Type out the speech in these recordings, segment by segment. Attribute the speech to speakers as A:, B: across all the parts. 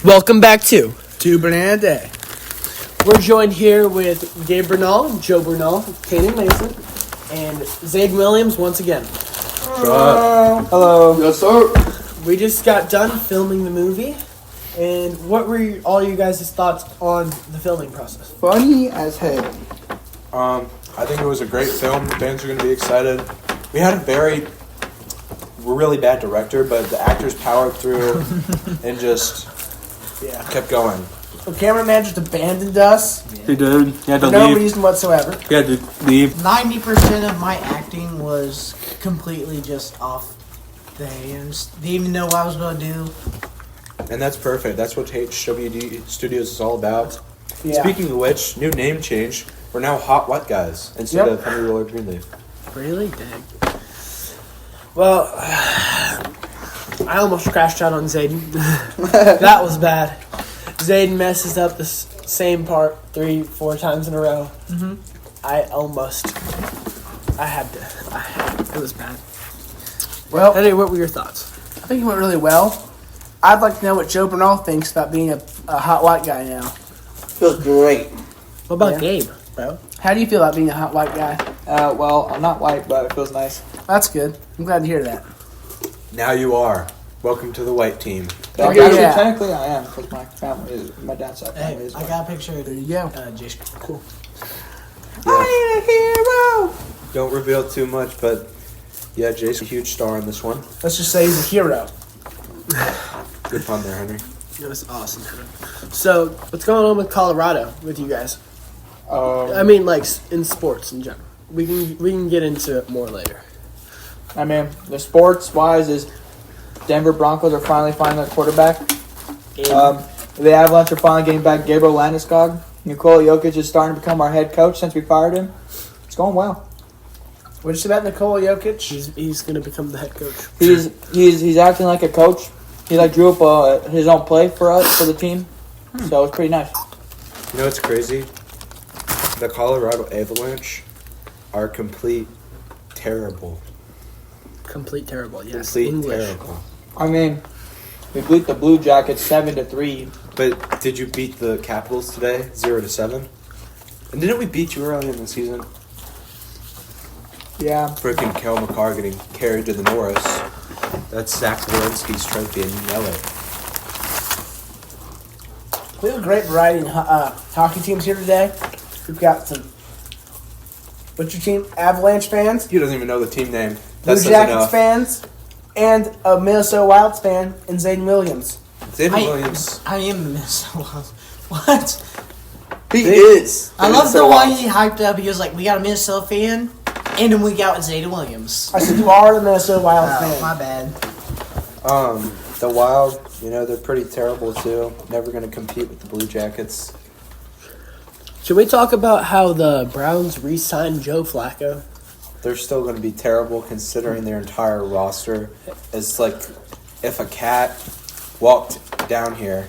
A: Welcome back to
B: Two Banana Day.
A: We're joined here with Gabe Bernal, Joe Bernal, Canaan Mason, and Zaden Williams once again.
B: Hello. Yes, sir.
A: We just got done filming the movie, and what were all you guys' thoughts on the filming process?
B: Funny as hell.
C: I think it was a great film. Fans are going to be excited. We had a really bad director, but the actors powered through and just kept going.
B: The cameraman just abandoned us.
D: Yeah. He did. He had to
B: for no
D: leave.
B: reason whatsoever.
D: He had to leave.
E: 90% of my acting was completely just off the hands. Didn't even know what I was going to do.
C: And that's perfect. That's what HWD Studios is all about.
B: Yeah.
C: Speaking of which, new name change. We're now Hot White Guys instead of Henry and Greenleaf.
A: Really? Dang. Well, I almost crashed out on Zaden. That was bad. Zaden messes up the same part 3-4 times in a row.
E: Mm-hmm.
A: It was bad.
B: Well,
A: Anyway, what were your thoughts?
B: I think it went really well. I'd like to know what Joe Bernal thinks about being a hot white guy now.
F: Feels great.
A: What about
F: Yeah.
A: Gabe, bro?
B: How do you feel about being a hot white guy?
F: Well, I'm not white, but it feels nice.
B: That's good. I'm glad to hear that.
C: Now you are. Welcome to the white team.
B: Oh,
F: Actually,
B: yeah.
F: technically I am, because my family is, my dad's side family
E: Hey,
F: is
E: I
F: white.
E: got a picture of
B: There you go.
E: Jason.
A: Cool.
B: I need a hero.
C: Don't reveal too much, but yeah, Jason's a huge star in this one.
B: Let's just say he's a hero.
C: Good pun there, Henry.
A: It was awesome. So, what's going on with Colorado with you guys?
F: Um,
A: I mean, like in sports in general. We can get into it more later.
F: I mean, the sports-wise is Denver Broncos are finally finding their quarterback. The Avalanche are finally getting back Gabriel Landeskog. Nikola Jokic is starting to become our head coach since we fired him. It's going well.
B: What did you say about Nikola Jokic?
A: He's gonna become the head coach.
F: He's acting like a coach. He drew up his own play for us for the team, so it's pretty nice.
C: You know what's crazy? The Colorado Avalanche are complete terrible.
A: Complete terrible. Yes.
C: Complete
A: English.
C: terrible.
F: I mean, we beat the Blue Jackets 7-3.
C: But did you beat the Capitals today, 0-7? And didn't we beat you early in the season?
F: Yeah.
C: Frickin' Kel McCarr getting carried to the Norris. That's Zach Werenski's trophy, and you know it.
B: We have a great variety in hockey teams here today. We've got some. What's your team? Avalanche fans,
C: He doesn't even know the team name.
B: Blue
C: That's
B: Jackets
C: enough.
B: fans, and a Minnesota Wilds fan in Zaden Williams.
C: Zaden Williams.
E: I am the Minnesota Wild. What?
F: He is.
E: I love the way he hyped up. He was like, we got a Minnesota fan, and then we got Zaden Williams.
B: I said you are the Minnesota Wilds fan.
E: My bad.
C: The Wild, they're pretty terrible too. Never going to compete with the Blue Jackets.
A: Should we talk about how the Browns re-signed Joe Flacco?
C: They're still going to be terrible considering their entire roster. It's like if a cat walked down here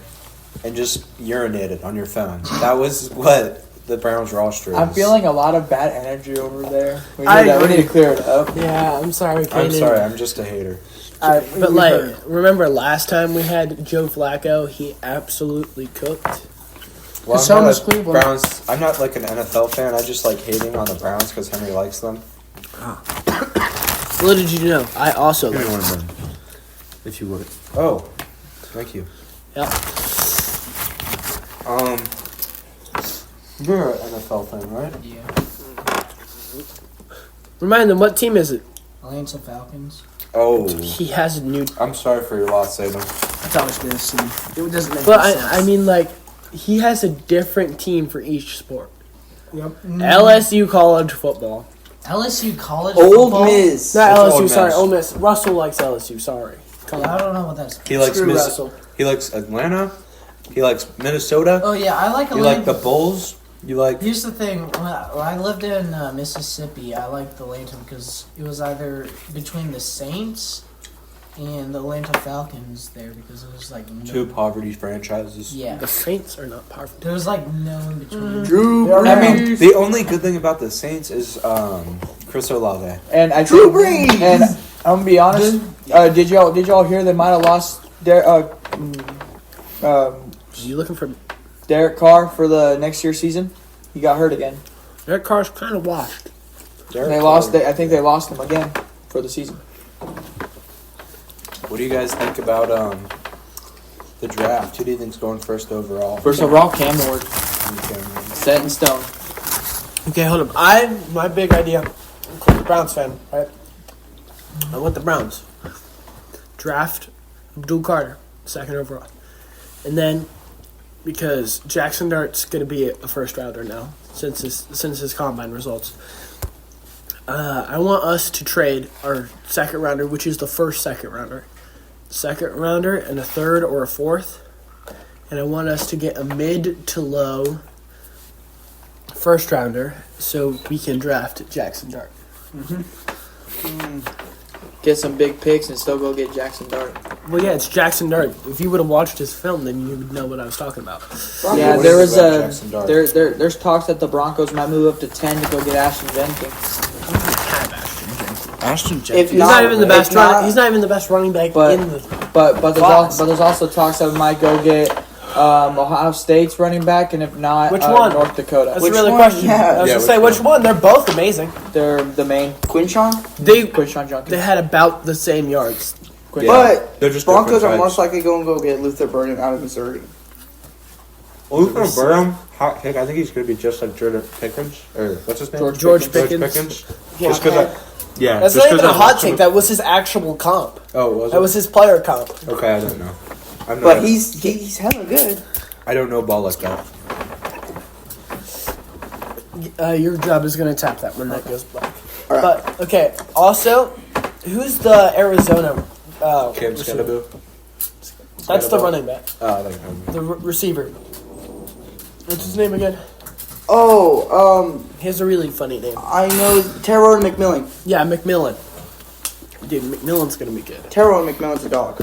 C: and just urinated on your phone. That was what the Browns roster is.
F: I'm feeling a lot of bad energy over there. We
B: I
F: need to clear it up.
A: Yeah, I'm sorry.
C: I'm sorry, I'm just a hater.
A: But remember last time we had Joe Flacco? He absolutely cooked.
C: Well,
B: So does Cleveland.
C: I'm not like an NFL fan. I just like hating on the Browns because Henry likes them.
A: Little did you know, I also
C: Give me
A: like
C: one of them, if you would. Oh, thank you.
A: Yep.
C: You're an NFL fan, right?
E: Yeah.
A: Remind them, what team is it?
E: Atlanta Falcons.
C: Oh,
A: He has a new...
C: I'm sorry for your loss, Zaden.
B: That's always good to see. It doesn't make
A: But
B: any sense.
A: I mean, like, he has a different team for each sport.
B: Yep.
A: LSU college football.
E: LSU college
F: Old
E: football?
F: Miss.
A: Not
C: It's
A: LSU,
C: Ole Miss.
A: sorry, Ole Miss. Russell likes LSU, sorry. Come
E: I
A: on.
E: don't know what that's.
C: He likes
B: Screw Russell.
C: He likes Atlanta. He likes Minnesota.
E: Oh yeah, I like
C: You
E: Atlanta.
C: like the Bulls. You like.
E: Here's the thing: when I lived in Mississippi, I liked Atlanta because it was either between the Saints and the Atlanta Falcons there because it was like
C: Two poverty franchises.
E: Yeah,
A: The Saints are not powerful.
E: there was like no in between.
B: Drew
F: I
B: Brees.
F: mean,
C: The only good thing about the Saints is Chris Olave.
F: and I
B: Drew Brees.
F: And I'm gonna be honest. Did y'all hear they might have lost their
A: You looking for
F: Derek Carr for the next year's season. He got hurt again.
A: Derek Carr's kind of washed.
F: I think they lost him again for the season.
C: What do you guys think about the draft? Who do you think's going first overall?
F: First overall, Cam Ward. Set in stone.
A: Okay, hold on. My big idea. I'm a Browns fan, right? I want the Browns. Draft Abdul Carter, second overall. And then, because Jackson Dart's going to be a first rounder now, since his combine results, I want us to trade our second rounder, which is the first second rounder, and a third or a fourth. And I want us to get a mid to low first rounder so we can draft Jackson Dart.
F: Get some big picks and still go get Jackson Dart.
A: Well, yeah, it's Jackson Dart. If you would have watched his film, then you would know what I was talking about.
F: Yeah,
C: What
F: there
C: is
F: was
C: it about Jackson Dart?
F: there's talks that the Broncos might move up to 10 to go get Ashton Jenkins.
C: Ashton Jenkins.
F: If
A: He's not even the best.
F: not-
A: He's not even the best running back
F: But-
A: in the.
F: But there's
A: Fox.
F: there's also talks that we might go get Ohio State's running back, and if not,
A: Which one?
F: North Dakota.
A: That's
B: Which
A: a really
B: one?
A: question.
B: Yeah.
A: I was
C: Yeah,
A: gonna
C: which
A: say which
C: one?
A: one. They're both amazing.
F: They're the main
B: Quinshawn?
F: Quinshon Jenkins.
A: They had about the same yards.
C: Yeah.
B: But
C: They're just
B: Broncos
C: different
B: are most
C: types.
B: likely going to go get Luther Burden out of Missouri.
C: Luther Burden, hot pick. I think he's going to be just like Jordan Pickens. Or what's his name?
A: George Pickens.
C: Yeah, just because yeah.
A: That's
C: just
A: not even
C: 'cause
A: a hot take. That was his actual comp.
C: Oh, was it?
A: That was his player comp.
C: Okay, I don't know. I'm not,
B: But he's hella good.
C: I don't know ball like that.
A: Your job is gonna tap that when that goes black.
B: All right.
A: But okay. Also, who's the Arizona?
C: Cam
A: receiver?
C: Scannaboo.
A: That's the running back.
C: Oh, I think I know.
A: The receiver. What's his name again?
B: Oh,
A: He has a really funny name.
B: I know Terrell McMillan.
A: Yeah, McMillan. Dude, McMillan's gonna be good.
B: Terrell McMillan's a dog.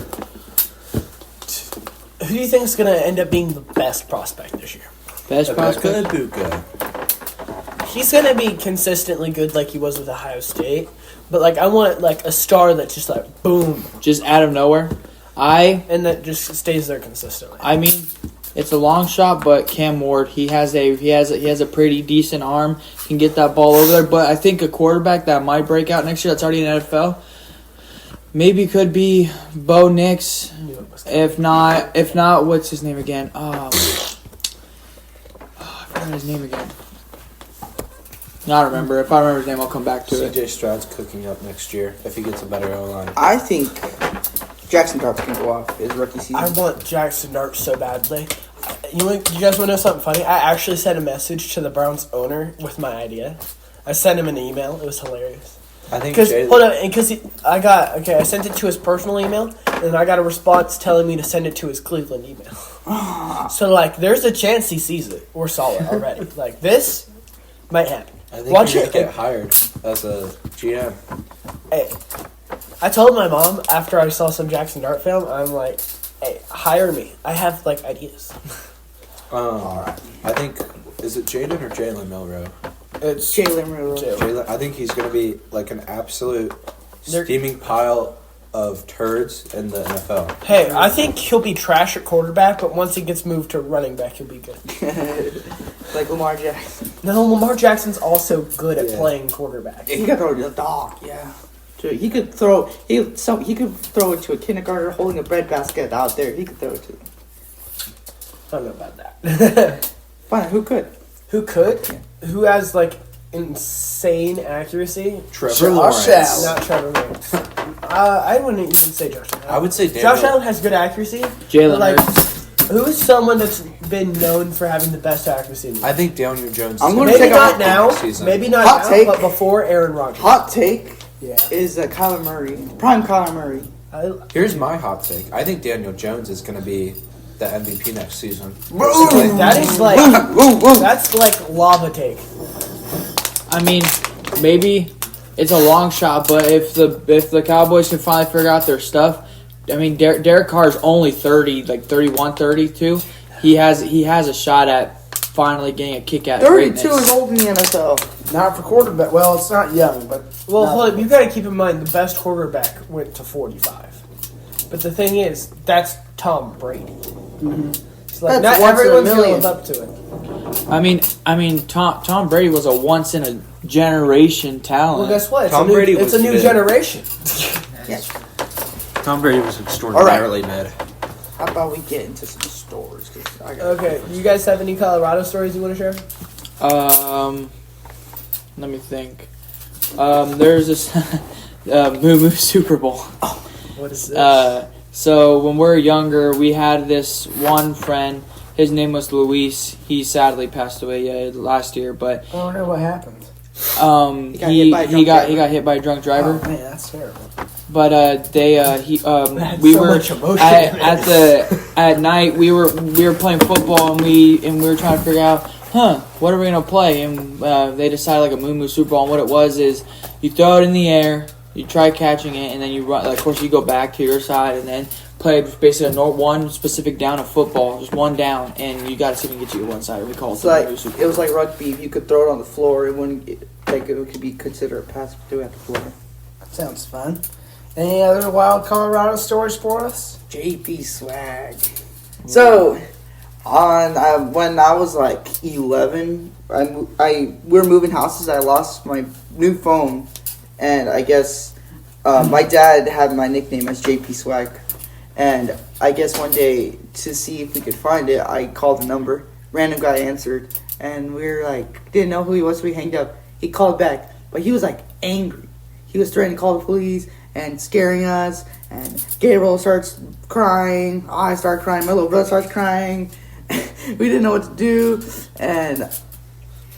A: Who do you think is gonna end up being the best prospect this year?
F: Best prospect.
C: Ibuka.
A: He's gonna be consistently good, like he was with Ohio State. But like, I want like a star that's just like boom,
F: Just out of nowhere.
A: and that just stays there consistently.
F: I mean, it's a long shot, but Cam Ward, he has a pretty decent arm, can get that ball over there. But I think a quarterback that might break out next year, that's already in the NFL, maybe could be Bo Nix. If not, what's his name again? I forgot his name again. I don't remember. If I remember his name, I'll come back to it.
C: CJ Stroud's cooking up next year if he gets a better O-line.
B: I think Jackson Dart's going to go off his rookie season.
A: I want Jackson Dart so badly. You guys want to know something funny? I actually sent a message to the Browns owner with my idea. I sent him an email. It was hilarious.
C: I think
A: Because
C: Jalen-
A: hold on, because I sent it to his personal email, and then I got a response telling me to send it to his Cleveland email. So like, there's a chance he sees it. We're solid already. Like this might happen.
C: I think
A: Watch
C: you're
A: it.
C: gonna get hired as a GM.
A: Hey, I told my mom after I saw some Jackson Dart film, I'm like, hey, hire me. I have like ideas.
C: I think is it Jaden or Jalen Milrow?
A: It's
B: Jalen Milrow.
C: Jalen. I think he's gonna be like an absolute
A: They're-
C: steaming pile of turds in the NFL.
A: Hey, I think he'll be trash at quarterback, but once he gets moved to running back, he'll be good.
B: Like Lamar Jackson.
A: No, Lamar Jackson's also good at
C: Yeah.
A: playing quarterback.
B: He could throw it to the dog, yeah. Dude, he could throw it to a kindergartner holding a bread basket out there. He could throw it to.
A: I don't know about that.
B: Fine, who could?
A: Who could? Who has like insane accuracy?
C: Trevor
B: Josh
C: Lawrence.
B: Allen.
A: Not Trevor Lawrence. I wouldn't even say Josh Allen.
C: I would say
A: Josh
C: Daniel.
A: Allen has good accuracy.
F: Jalen
A: but, like,
F: Hurts.
A: who's someone that's been known for having the best accuracy? In the
C: I think Daniel Jones.
B: I'm
C: is
B: gonna
C: gonna
A: maybe
B: take a
A: not
B: hot
A: now.
C: season.
A: Maybe not
B: Hot
A: now,
B: take.
A: but before Aaron Rodgers.
B: Hot take
A: Yeah.
B: is Kyler Murray. Prime Kyler Murray.
C: Here's my hot take. I think Daniel Jones is going to be the MVP next season.
A: That is like that's like lava take.
F: I mean, maybe it's a long shot, but if the Cowboys can finally figure out their stuff, I mean, Derek Carr is only 30, like 31, 32. He has a shot at finally getting a kick at
B: 32
F: greatness.
B: is old in the NFL. Not for quarterback. Well, it's not young, but
A: Well, hold up. You got to keep in mind the best quarterback went to 45. But the thing is, that's Tom Brady.
B: It's like
D: That's
B: not
D: once in a
B: everyone's gonna
D: million.
B: live up to it.
F: I mean, Tom Brady was a once in a generation talent.
B: Well, guess what? It's
C: Tom
B: a new,
C: Brady
B: it's
C: was
B: a new
C: mid.
B: generation.
C: Tom Brady was extraordinarily mid.
D: How about we get into some stories? 'Cause I got
B: Okay, you guys have any Colorado stories you want to share?
F: Let me think. There's this Moo Moo Super Bowl.
B: What is this?
F: So when we were younger, we had this one friend. His name was Luis. He sadly passed away last year, but
B: I don't know what happened.
F: he got hit by a drunk driver.
B: Oh man, that's terrible.
F: But
B: That's
F: we
B: so
F: were
B: much emotion.
F: at night we were playing football and we were trying to figure out what are we gonna play, and they decided like a Moo Moo Super Bowl, and what it was is you throw it in the air, you try catching it, and then you run. Like, of course, you go back to your side and then play basically one specific down of football, just one down, and you got to see if you can get to your one side. We call it
D: It's
F: the
D: like
F: Moo Moo Super
D: it was
F: Bowl.
D: like rugby. If you could throw it on the floor, it wouldn't it could be considered a pass. Do it at the floor.
B: Sounds fun. Any other wild Colorado stories for us?
D: JP swag. So, when I was like 11, we were moving houses. I lost my new phone, and I guess my dad had my nickname as JP Swag. And I guess one day to see if we could find it, I called the number. Random guy answered, and we were like, didn't know who he was, so we hanged up. He called back, but he was like angry. He was threatening to call the police and scaring us. And Gabriel starts crying. I start crying. My little brother starts crying. We didn't know what to do, and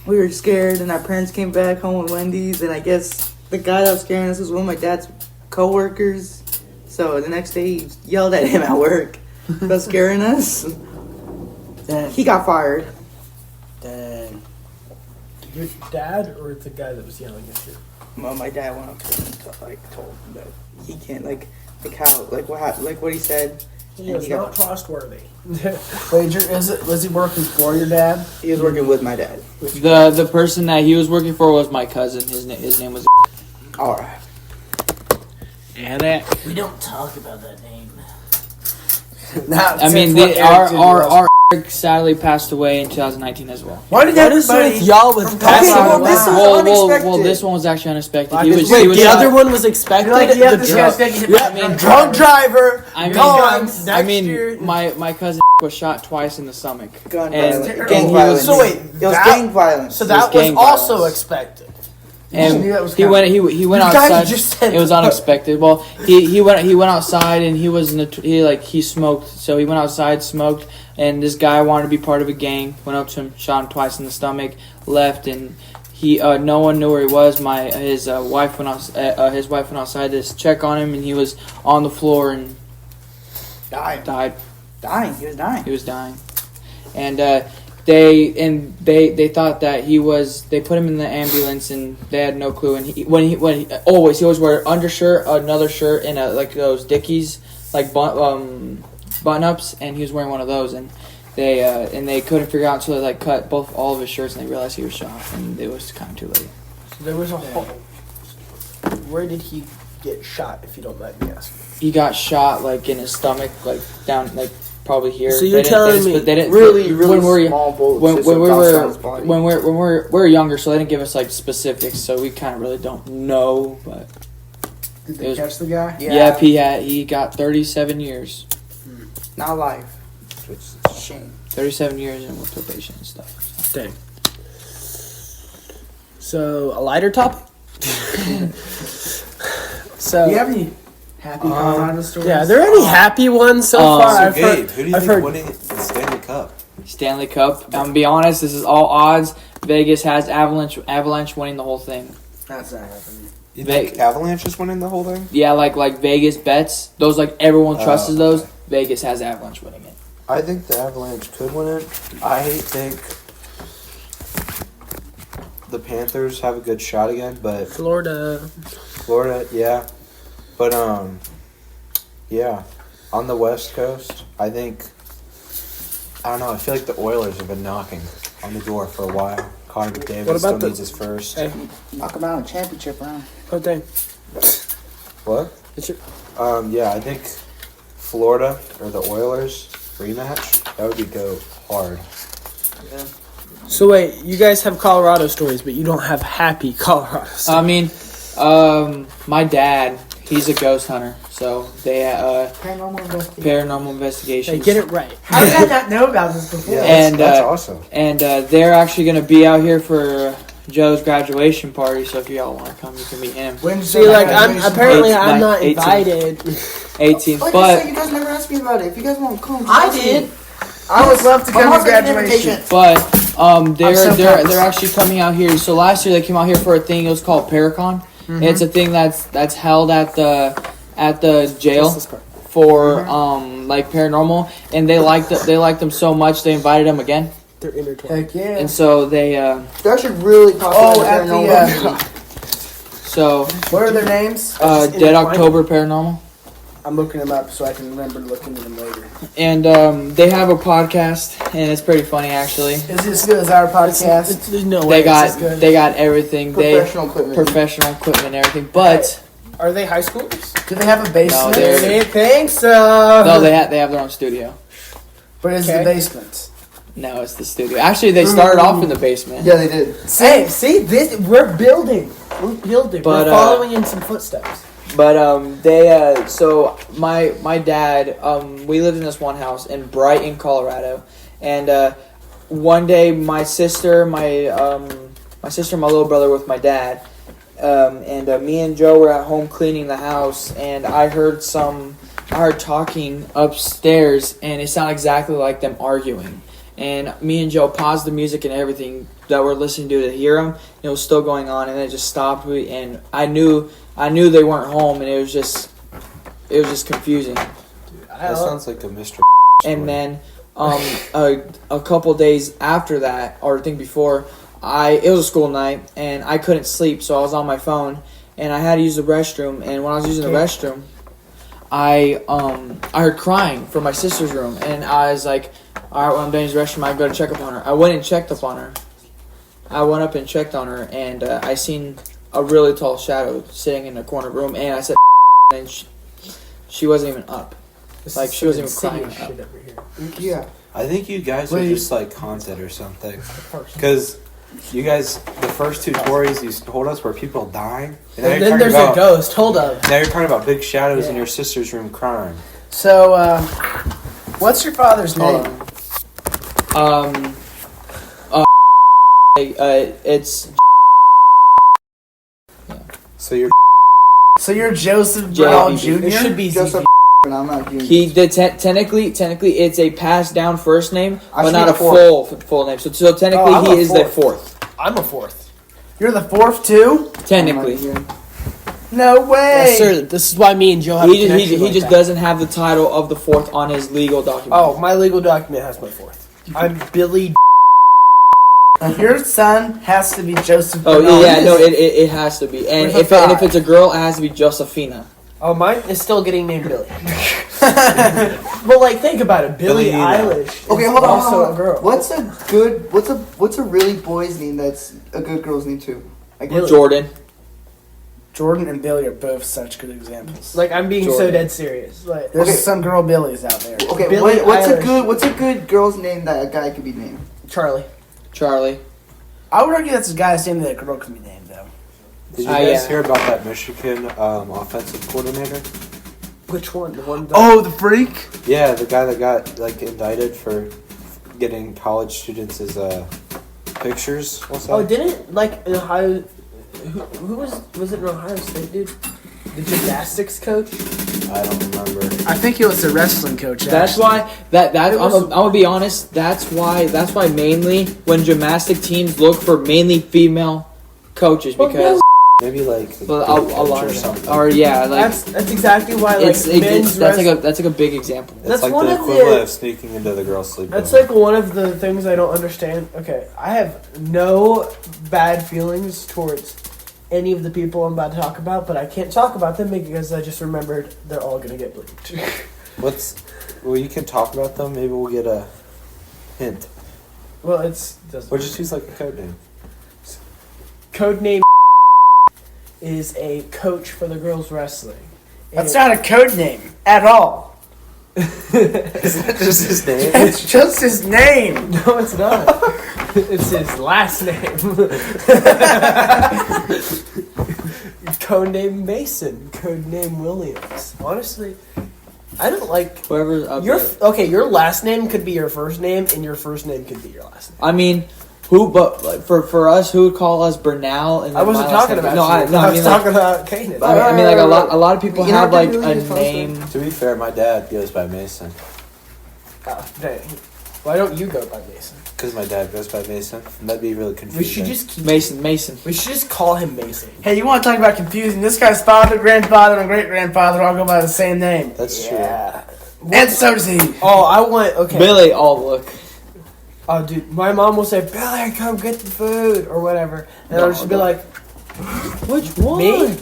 D: we were scared. And our parents came back home with Wendy's, and I guess the guy that was scaring us was one of my dad's coworkers. So the next day, he yelled at him at work for scaring us.
B: Dang.
D: He got fired.
B: Dang. Your dad or the guy that was yelling at you?
D: Well, my dad went up to him and told him that he can't what he said.
B: He
D: And
B: was
D: he got-
B: not trustworthy. Wait, was he working for your dad?
D: He was working with my dad.
F: The person that he was working for was my cousin. His name was.
D: All right.
A: And that.
E: We don't talk about that name.
F: I mean, our sadly passed away in 2019 as well.
B: Why did
A: What is
B: everybody...
A: with y'all with passing
D: well,
A: away?
D: this was unexpected.
F: Well, this one was actually unexpected.
B: Like,
F: he was,
A: Wait,
F: he was
A: the other one was expected.
B: You're like, yeah,
A: The
B: this
A: drunk-
B: guy's getting hit by
F: I
B: a
F: mean,
B: drunk driver.
F: I mean,
B: gone.
F: I
B: Next
F: mean,
B: year.
F: my cousin was shot twice in the stomach.
D: Gun
F: And-
D: violence.
F: and
D: Gang
F: he
D: violence.
F: was-
B: So wait,
D: It was
B: that-
D: gang violence.
B: So
F: It
B: that
F: was
B: was
F: gang
B: also
F: violence.
B: expected.
F: And
B: knew that was
F: he
B: coming.
F: went
B: You guys
F: outside.
B: just said
F: It was
B: that.
F: unexpected. Well, he went outside and he was he smoked. So he went outside, smoked, and this guy wanted to be part of a gang. Went up to him, shot him twice in the stomach, left, and he no one knew where he was. His wife went outside to check on him, and he was on the floor and
D: Dying.
F: died.
D: He was dying.
F: He was dying, and they thought that he was. They put him in the ambulance, and they had no clue. And he always wear undershirt, another shirt, and like those Dickies, like button ups, and he was wearing one of those. And they couldn't figure out until they like cut all of his shirts, and they realized he was shot, and it was kind of too late.
B: So there was a hole. Where did he get shot, if you don't mind me asking?
F: He got shot like in his stomach, like down, like probably here.
A: So you're telling me
F: they didn't
D: Really
F: when we're
D: small bullets.
F: when
D: just
F: we
D: bounced
F: were
D: on his body.
F: when we're younger, so they didn't give us like specifics, so we kind of really don't know. But
B: Did
F: It
B: they
F: was-
B: catch the guy?
F: yeah, he got 37 years,
D: Not alive, which is a shame.
F: 37 years in with probation and stuff.
A: Dang. So a lighter topic. So
B: Do you have any happy Colorado stories?
A: yeah, are there any happy ones so
F: Um,
A: far?
C: So
A: I've
C: Gabe,
A: heard.
C: who do you
A: I've
C: think
A: heard-
C: winning the Stanley Cup?
F: Stanley Cup. I'm gonna be honest, this is all odds. Vegas has Avalanche winning the whole thing.
B: That's not happening.
C: You think Avalanche is winning the whole thing?
F: Yeah, like Vegas bets. Those like everyone trusts
C: okay.
F: those. Vegas has Avalanche winning it.
C: I think the Avalanche could win it. I think the Panthers have a good shot again, but
A: Florida.
C: Florida, yeah. But yeah. On the West Coast, I think I don't know, I feel like the Oilers have been knocking on the door for a while. Connor McDavid
A: What
C: still
A: about the-
C: needs his first.
A: Hey,
D: Knock him out in a championship round.
A: oh dang.
C: What?
A: It's your,
C: Yeah, I think Florida or the Oilers rematch. That would be go hard.
A: So wait, you guys have Colorado stories, but you don't have happy Colorado stories.
F: I mean, my dad, he's a ghost hunter, so they paranormal investigations.
A: Hey, get it right.
B: How did I not know about this before?
C: Yeah,
F: And,
C: that's awesome.
F: And they're actually going to be out here for Joe's graduation party, so if y'all want to come, you can meet him.
B: When's
A: See, like, I'm
B: graduation?
A: apparently
F: Eight-
A: I'm not
F: 18.
A: invited.
F: 18th,
D: Like I
F: but
D: said, you guys never asked me about it. If you guys want to come,
E: I did.
B: I would love to
D: My
B: come
D: mom's
B: to
D: got an
B: graduation.
D: invitation.
F: but
B: I'm so
F: they're
B: pumped.
F: actually coming out here. So last year they came out here for a thing. It was called Paracon. It's a thing that's held at the jail for like paranormal, and they liked them so much they invited them again.
A: They're intertwined.
B: Heck yeah.
F: And so they
D: They're actually really popular.
B: Oh, at the
F: so
B: what are their names?
F: Dead October Paranormal.
B: I'm looking them up so I can remember to look into them later.
F: And they have a podcast, and it's pretty funny actually.
B: Is it as good as our podcast?
A: There's no way
F: They got
A: it's as good.
F: they got everything.
D: Professional equipment.
F: Professional equipment and everything. But
A: Are they high schoolers?
B: Do they have a basement?
F: No, they're-
A: I didn't think so.
F: no, they have their own studio.
B: But is
A: Okay.
B: the basement?
F: No, it's the studio. Actually, they started off in the basement.
D: Yeah, they did.
A: See, this we're building. We're building.
F: But,
A: we're following in some footsteps.
F: But so my dad, we lived in this one house in Brighton, Colorado, and one day my sister, my little brother with my dad, and me and Joe were at home cleaning the house, and I heard talking upstairs, and it sounded exactly like them arguing. And me and Joe paused the music and everything that we're listening to hear them. And it was still going on, and then it just stopped. And I knew they weren't home, and it was just confusing.
C: That sounds like a mystery.
F: And then a couple days after that, or I think before, it was a school night, and I couldn't sleep, so I was on my phone, and I had to use the restroom. And when I was using the restroom, I heard crying from my sister's room, and I was like, all right, when I'm done using the restroom, I go to check up on her. I went and checked up on her. I went up and checked on her, and I seen a really tall shadow sitting in the corner of the room, and I said, and she wasn't even up. Like, she wasn't even crying
A: Shit
F: up.
A: over here.
D: Yeah.
C: I think you guys
B: Wait.
C: are just like haunted or something. Because you guys, the first two stories you told us were people dying.
A: And then there's a ghost. Hold up.
C: Now you're talking about big shadows in
A: Yeah.
C: your sister's room crying.
B: So, what's your father's
F: Hold
B: name?
F: on. It's
C: So you're
B: So you're Joseph
F: J-
B: Brown
F: it
B: Jr.?
A: It should be
D: Joseph,
A: ZB.
D: and I'm not Junior.
F: he did technically it's a passed down first name,
D: I
F: but
D: should
F: not
D: be
F: a
D: the
F: full name. So technically
B: I'm
F: he
B: a
F: is the fourth.
A: I'm a fourth.
B: You're the fourth too?
F: Technically,
B: No way.
A: Yes, sir. This is why me and Joe have a
F: he
A: connection like
F: just
A: that.
F: doesn't have the title of the fourth on his legal document.
A: Oh, my legal document has my fourth. I'm Billy.
B: Your son has to be Joseph
F: Oh
B: Bernal.
F: yeah, no, it has to be, and
B: Where's
F: if
B: the
F: if it's a girl, it has to be Josephina.
A: Oh, mine is still getting named Billy. Well, like, think about it. Billie
C: Billie
A: Eilish.
D: Okay,
A: is
D: hold on.
A: Also
D: hold on.
A: a girl.
D: What's a really boy's name that's a good girl's name too? Like
A: Billy.
F: Jordan.
B: Jordan and Billy are both such good examples.
A: Like, I'm being so
F: Jordan.
A: dead serious. Like,
B: There's
D: Okay.
B: some girl Billies out there.
D: Okay,
A: Billie
D: what's a good girl's name that a guy could be named?
A: Charlie.
F: Charlie.
B: I would argue that's a guy's name that a girl can be named, though.
C: Did you guys
F: yeah.
C: hear about that Michigan offensive coordinator?
A: Which one? The one.
B: Oh, the freak?
C: Yeah, the guy that got like indicted for getting college students as pictures. What's that?
A: Oh, didn't like in Ohio? Who was it in Ohio State, dude? The gymnastics coach.
C: I don't remember.
B: I think he was the wrestling coach.
F: That's
B: actually.
F: why I'm gonna be honest. That's why mainly when gymnastic teams look for mainly female coaches because
C: Maybe like
F: a lot
C: or
F: of them
C: something.
F: or yeah like
A: That's exactly why like men's
F: that's like a big example.
C: It's
A: that's
C: like
A: one
C: the
A: of the-
C: equivalent of sneaking into the girls' sleep.
A: That's like one of the things I don't understand. Okay, I have no bad feelings towards any of the people I'm about to talk about, but I can't talk about them because I just remembered they're all gonna get bleeped.
C: Well, you can talk about them. Maybe we'll get a hint.
A: Well, doesn't
C: Or just use like a code name.
A: Codename is a coach for the girls wrestling.
B: That's not a code name at all.
C: Is that just his name?
B: It's just his name.
A: No, it's not. It's his last name. Codename Mason. Codename Williams. Honestly, I don't like
F: Whoever's up
A: your.
F: there.
A: Okay, your last name could be your first name, and your first name could be your last name.
F: I mean, who? But like, for us, who would call us Bernal? And
A: I
F: then
A: wasn't
F: my last
A: talking
F: name-
A: about
F: No,
A: you.
F: I
A: I was
F: mean,
A: talking about Canaan.
F: I mean, like a lot of people
B: You know
F: have
B: what
F: like
B: really
F: a
B: is also-
F: name.
C: To be fair, my dad goes by Mason.
A: Oh, dang. Why don't you go by Mason?
C: Because my dad goes by Mason. And that'd be really confusing.
A: We should just keep.
F: Mason.
A: We should just call him Mason.
B: Hey, you want to talk about confusing? This guy's father, grandfather, and great grandfather all go by the same name.
C: That's
A: Yeah.
B: And so does he.
A: Oh, I want. Okay.
F: Billy. Oh, look.
A: Oh, dude, my mom will say, "Billy, come get the food," or whatever, and I'll just be like,
F: Which one?
A: "Me?"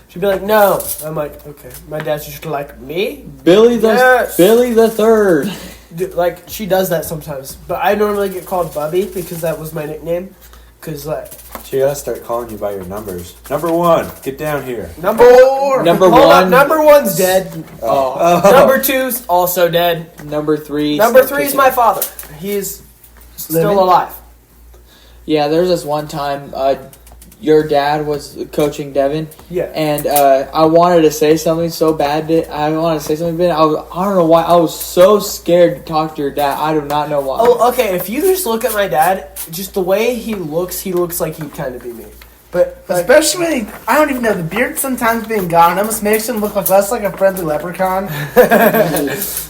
A: She'd be like, "No." I'm like, "Okay." My dad's just like, "Me?"
F: Billy the
A: Yes.
F: Billy the Third.
A: Dude, like she does that sometimes, but I normally get called Bubby because that was my nickname. Cause like
C: weird. She gotta start calling you by your numbers. Number 1, get down here.
A: number
F: Number
A: hold
F: one.
A: up, number 1's dead.
F: Oh.
A: Number 2's also dead.
F: Number 3.
A: Number
F: still
A: 3's
F: kicking.
A: my father. He's still
B: Living?
A: alive.
F: Yeah, there's this one time your dad was coaching Devin,
A: Yeah.
F: and I wanted to say something so bad. But I don't know why. I was so scared to talk to your dad. I do not know why.
A: Oh, okay. If you just look at my dad, just the way he looks like he'd kind of be me. But like,
B: Especially when I don't even know, the beard sometimes being gone almost makes him look like less like a friendly leprechaun.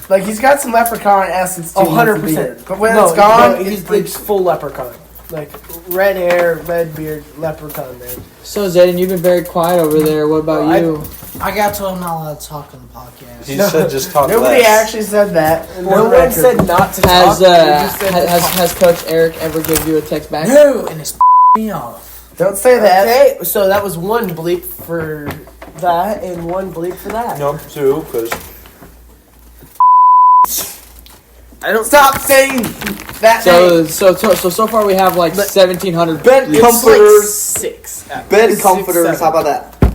B: Like he's got some leprechaun essence to him with the
A: 100%.
B: beard. But when
A: no,
B: it's gone,
A: no, it's full leprechaun. Like red hair, red beard, leprechaun man.
F: So Zaden, you've been very quiet over there. What about
A: Well,
F: you?
E: I got told I'm not allowed to talk on the podcast.
C: He said just talk
B: nobody
C: less.
B: actually said that.
A: No one said not to
F: Has
A: talk. They just said to talk.
F: has Coach Eric ever given you a text back?
E: No, and it's me off.
B: Don't say that.
A: Okay, so that was one bleep for that and one bleep for that.
C: No, 2, because
A: I don't
B: Stop saying that name.
F: So far we have like 1,700
D: Bed
F: bleeps.
D: comforters.
A: 6.
D: Bed
A: Six,
D: comforters.
A: 7.
D: How about that?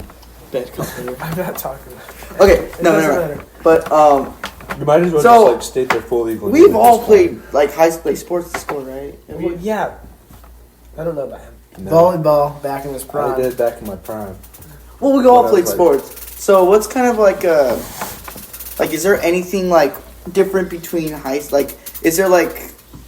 F: Bed comforter.
A: I'm not talking about that.
D: Okay,
A: It
D: no,
A: doesn't
D: no, no.
A: matter.
D: But
C: you might as well
D: So,
C: just like state their full legal name
D: we've
C: at
D: all
C: this point.
D: played like high school sports at school, right?
A: Well, yeah. I don't know about him.
C: No,
B: Volleyball back in his
C: I
B: prime.
C: did back in my prime.
D: Well, we all
C: But I
D: played
C: was
D: sports. So what's kind of like is there anything like different between is there like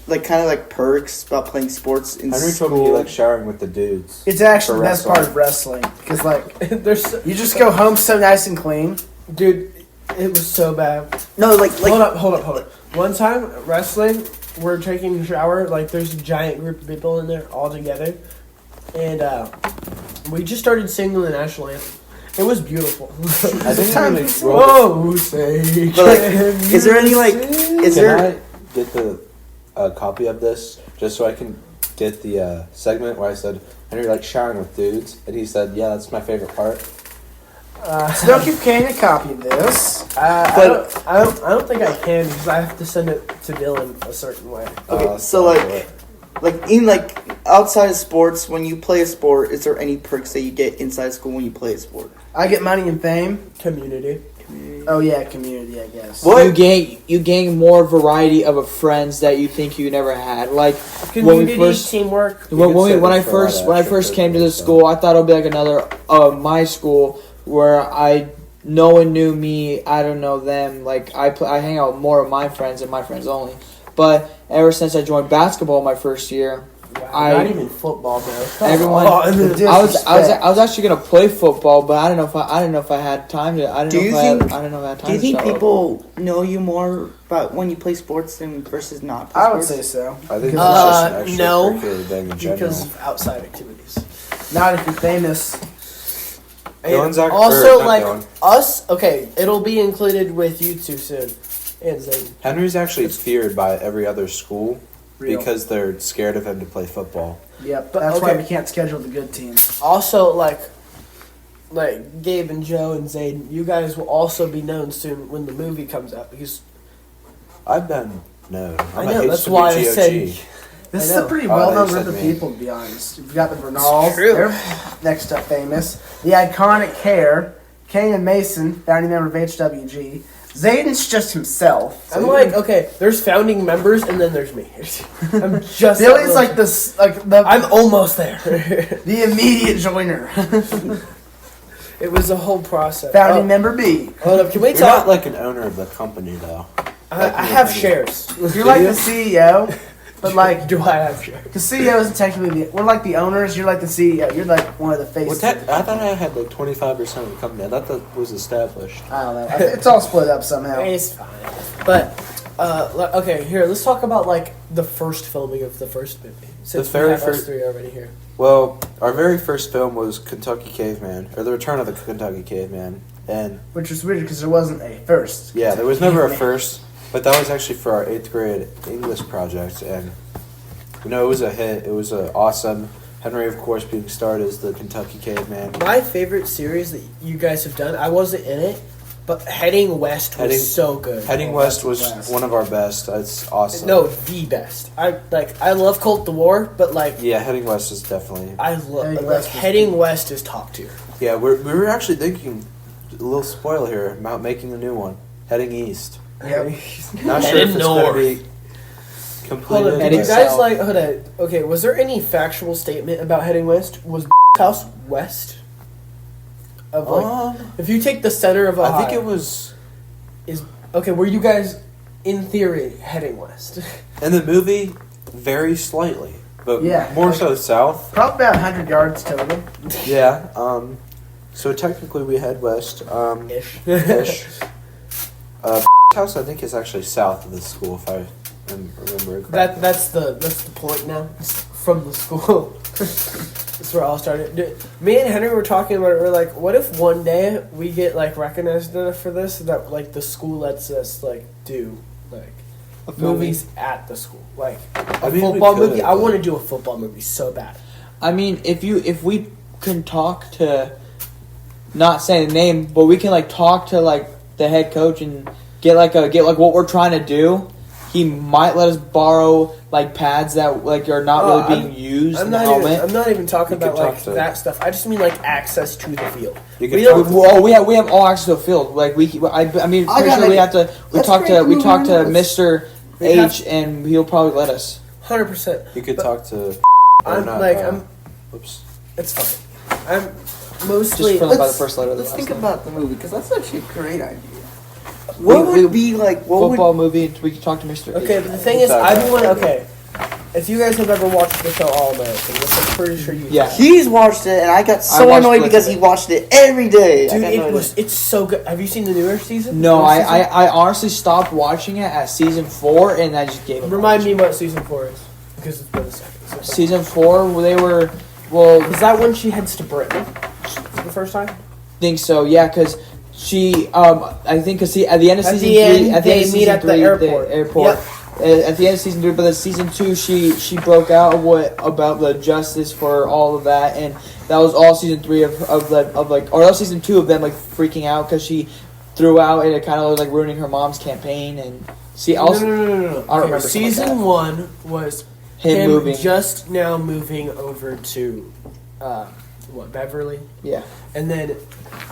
D: kind of like perks about playing sports in
C: Henry
D: school?
C: told me he likes showering with the dudes.
B: It's actually
C: For
B: the best
C: wrestling.
B: part of wrestling because like
A: There's,
B: you just go home so nice and clean.
A: dude, it was so bad.
D: No, like
A: Hold up. One time, wrestling, we're taking a shower. Like, there's a giant group of people in there all together. And we just started singing the national anthem. It was beautiful.
C: I think I'm gonna
A: Whoa, say,
D: But, like,
A: can
D: is there
A: you
D: any, like,
A: sing?
D: is
C: Can
D: there?
C: I get the copy of this just so I can get the segment where I said Henry likes showering with dudes, and he said, "Yeah, that's my favorite part."
B: So don't keep carrying a copy of this.
A: I don't think I can because I have to send it to Dylan a certain way.
D: Okay, so like in like outside of sports, when you play a sport, is there any perks that you get inside school when you play a sport?
B: I get money and fame.
A: Community.
B: Oh yeah, community, I guess.
D: What?
F: You gain more variety of friends that you think you never had. Like
A: Community,
F: first-
A: teamwork.
C: You could say
F: when I
C: this for a lot
F: first
C: of
F: when I
C: extra
F: first came to
C: privilege,
F: this
C: though.
F: school, I thought it would be like another my school where no one knew me, I don't know them. Like I hang out with more of my friends and my friends only. But ever since I joined basketball my first year,
A: Not even football, bro.
F: everyone.
A: Oh,
F: I was actually gonna play football, but I didn't know if I had time to. I
D: Do you
F: didn't know
D: think-
F: if I had time
D: Do you
F: to
D: think
F: show up.
D: people know you more about when you play sports than versus not? Play
B: I would
D: sports?
B: say so.
C: I think it's just an
A: no,
C: extracurricular thing in general.
A: because of outside activities.
B: Not if you're famous.
C: Dylan's
A: And
C: our-
A: also,
C: or not
A: like
C: Dylan.
A: us, okay, it'll be included with you two soon. And Zaden.
C: Henry's actually feared by every other school
B: Real.
C: because they're scared of him to play football.
B: Yep,
A: But,
B: that's why
A: okay.
B: we can't schedule the good teams.
A: Also, like Gabe and Joe and Zaden, you guys will also be known soon when the movie comes out because
C: I've been known.
A: I know, that's why I said-
B: This
A: I
B: is a
A: know.
B: pretty
C: Oh,
B: well-known
C: they
B: group
C: said
B: of
C: me.
B: people, to be honest. We've got the Bernals.
A: true.
B: They're next up famous. The iconic hair. Canaan Mason, founding member of HWG. Zayden's just himself.
A: I'm like, okay, there's founding members, and then there's me. I'm just.
B: Billy's like this,
A: I'm almost there.
B: the immediate joiner.
A: It was a whole process.
B: Founding member B.
A: Hold up, can we
C: You're
A: talk?
C: not like an owner of the company, though.
A: I have shares.
B: You're like the CEO, but like,
A: Do I have shares?
B: the CEO isn't technically we're like the owners. You're like the CEO. You're like one of the faces.
C: I thought I had like 25% of the company. I thought that was established.
B: I don't know. It's all split up somehow.
A: It's fine. But, okay, here, let's talk about, like, the first filming of the first movie. Since
C: very
A: we have us
C: first-
A: three already here.
C: Well, our very first film was Kentucky Caveman, or The Return of the Kentucky Caveman. And
B: Which was weird because there wasn't a first.
C: yeah, there was never a
B: Caveman.
C: first, but that was actually for our 8th grade English project. And, it was a hit. It was awesome. Henry, of course, being starred as the Kentucky Caveman.
A: My favorite series that you guys have done, I wasn't in it, but Heading West was so good.
C: Heading West was one of our best. It's awesome.
A: No, the best. I love Colt the War, but, like,
C: Yeah, Heading West is definitely.
A: I love,
B: Heading
A: like,
B: West was
A: Heading West is top tier.
C: Yeah, we were actually thinking, a little spoiler here, about making a new one. Heading East.
B: Yep.
C: Not sure
A: Heading
C: if it's
A: north.
C: going to be
A: Hold
C: completed.
A: on, did you
C: but-
A: guys,
F: south.
A: like, hold on, okay, was there any factual statement about Heading West? Was house west? Of, like, if you take the center of Ohio,
C: I think it was
A: okay, were you guys, in theory, heading west?
C: in the movie, very slightly, but
B: Yeah,
C: more
B: like-
C: so south.
B: Probably about 100 yards total.
C: Yeah. So technically, we head west.
A: Ish.
C: Ish. House, I think, is actually south of the school, if I remember correctly.
A: That's the point now. It's from the school. That's where it all started. Dude, me and Henry were talking about it. We're like, what if one day we get, like, recognized enough for this that, like, the school lets us, like, do, like, movies at the school, like a
C: mean, we
A: football
C: could,
A: movie. I
C: but-
A: want to do a football movie so bad.
F: I mean, if we can talk to, not saying the name, but we can like talk to like the head coach and get like what we're trying to do. He might let us borrow like pads that like are not really being used
A: I'm
F: in the
A: not
F: helmet.
A: even. I'm not even talking
C: You could
A: about like
C: talk to-
A: that stuff. I just mean like access to the field.
C: You
A: We
C: could
A: don't-
C: talk
F: Oh, we have all access to the field. Like I mean,
D: I
F: pretty
D: got
F: sure we
D: it.
F: have to. We
D: Let's
F: talk
D: create
F: to
D: the
F: we
D: movie
F: talk to
D: rules.
F: Mr.
A: We have-
F: H, and he'll probably let us.
A: 100%.
C: You could
A: But
C: talk to.
A: I'm
C: not,
A: like
C: Oops.
A: It's fine. I'm mostly.
F: Just fill it by the first letter of the
D: Let's
F: last
D: think
F: name.
D: about the movie because that's actually a great idea.
F: We-
D: What would be like? What
F: Football movie. We can talk to Mr.
A: Okay,
F: H.
A: but the thing is, I do want to. Okay, if you guys have ever watched the show All American, which I'm pretty sure you.
F: Yeah.
D: would? He's watched it, and I got so
F: watched
D: annoyed
F: bits
D: because
F: of
D: he
F: it.
D: watched it every day.
A: Dude,
D: I got annoyed.
A: it's so good. Have you seen the newer season?
F: No,
A: Newer season?
F: I honestly stopped watching it at season 4, and I just gave up.
A: Remind me what season 4 is, because it's been a second.
F: Season 4, where they were, well,
A: Is that when she heads to Britain the first time?
F: think so, yeah, because she, I think, at the end of
A: At
F: season
A: the
F: 3,
A: end,
F: at the
A: they
F: end of
A: meet
F: season
A: at the
F: 3,
A: airport.
F: At the end of season 3, but then season 2, she broke out about the justice for all of that, and that was all season 3 or that was season 2 of them like freaking out because she threw out and it kind of was like ruining her mom's campaign. And see, also
A: No.
F: I don't remember something like
A: Season
F: that.
A: 1 was
F: him moving,
A: just now moving over to Beverly,
F: yeah.
A: and then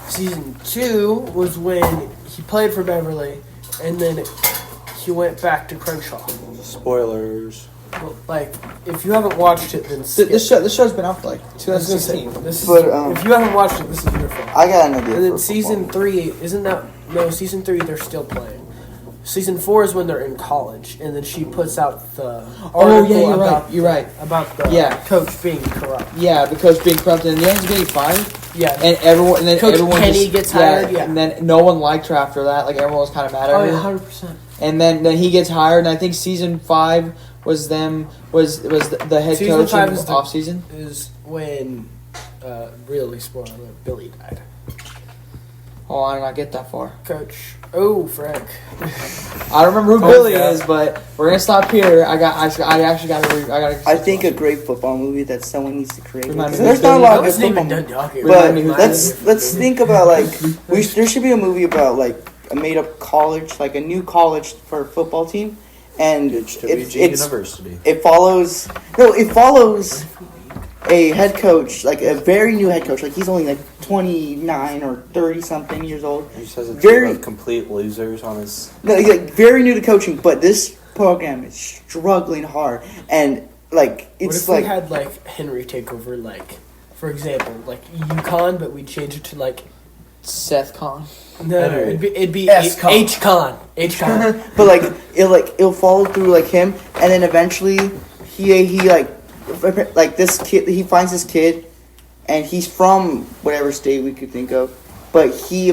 A: season 2 was when he played for Beverly, and then he went back to Crenshaw.
C: Spoilers.
A: Well, like, if you haven't watched it, then skip.
F: This show's been out for like
A: I was gonna say,
F: 2016.
A: this is,
D: But,
A: if you haven't watched it, this is your fault.
D: I got an idea.
A: And then
D: for
A: season
D: football.
A: 3, isn't that... No, season 3, they're still playing. Season 4 is when they're in college, and then she puts out the
F: Oh, yeah,
A: article
F: you're
A: about
F: right. You're right.
A: about the
F: Yeah.
A: coach being corrupt.
F: Yeah, because being corrupted, and the end's getting fired,
A: Yeah.
F: and then
A: Coach
F: everyone
A: Penny
F: just,
A: gets hired, yeah.
F: and then no one liked her after that. Like everyone was kind of mad at
A: Oh,
F: her.
A: yeah, 100%.
F: And then he gets hired, and I think season 5 was the head
A: Season
F: coach
A: 5
F: in
A: is the-
F: off season.
A: Is when, really spoiler alert, Billy died.
F: Oh, I did not get that far.
A: Coach. Oh, Frank.
F: I don't remember who
C: Oh,
F: Billy
C: yeah.
F: is, but we're gonna stop here. I actually got to.
D: I think a great football movie that someone needs to create.
F: Remind me
D: There's
F: who's
D: not a
F: doing
D: lot
A: I
D: of good
A: wasn't even
D: football
A: done talking.
F: Remind me
D: But
F: who's
D: let's think about like there should be a movie about like a made up college, like a new college for a football team, and
C: HWG
D: it's
C: University.
D: it follows a head coach, like a very new head coach, like he's only like 29 or 30 something years old.
C: He just has a
D: Very-
C: team of complete losers on his.
D: No, he's like very new to coaching, but this program is struggling hard, and like
A: What
D: it's
A: if
D: like
A: we had like Henry take over, like for example, like UConn, but we change it to like
F: Seth Con.
A: no,
C: Henry.
A: it'd be
B: S-Con.
A: H-Con. H-Con.
D: but it'll follow through like him, and then eventually he like this kid, he finds this kid, and he's from whatever state we could think of, but he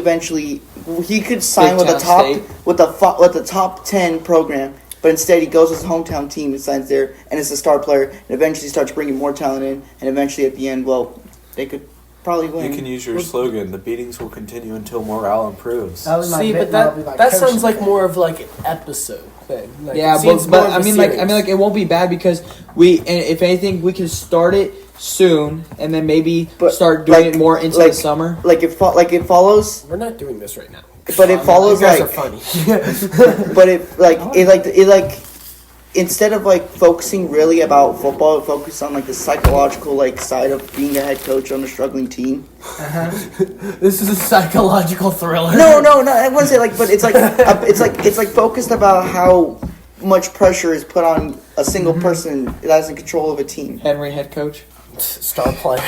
D: could sign
F: Big
D: with the
F: town
D: top
F: state.
D: with the top 10 program, but instead he goes to his hometown team and signs there, and is a star player, and eventually starts bringing more talent in, and eventually at the end, well, they could probably win.
C: You can use your slogan. The beatings will continue until morale improves.
B: That'll be my
A: See,
B: bit,
A: but
B: that'll be my
A: that sounds
B: coaching
A: like
B: thing.
A: more of like an episode thing. Like,
F: Yeah,
A: it seems
F: but
A: more of
F: I
A: a
F: mean,
A: series.
F: it won't be bad because and if anything, we can start it soon and then maybe
D: But,
F: start doing
D: like-
F: it more into
D: like-
F: the summer.
D: It follows,
A: We're not doing this right now.
D: but it follows
A: You guys
D: like
A: are funny.
D: but instead of like focusing really about football, it focuses on like the psychological like side of being a head coach on a struggling team.
A: This is a psychological thriller.
D: No, I wouldn't say like, but it's like focused about how much pressure is put on a single person that has in control of a team.
F: Henry, head coach.
A: Star player.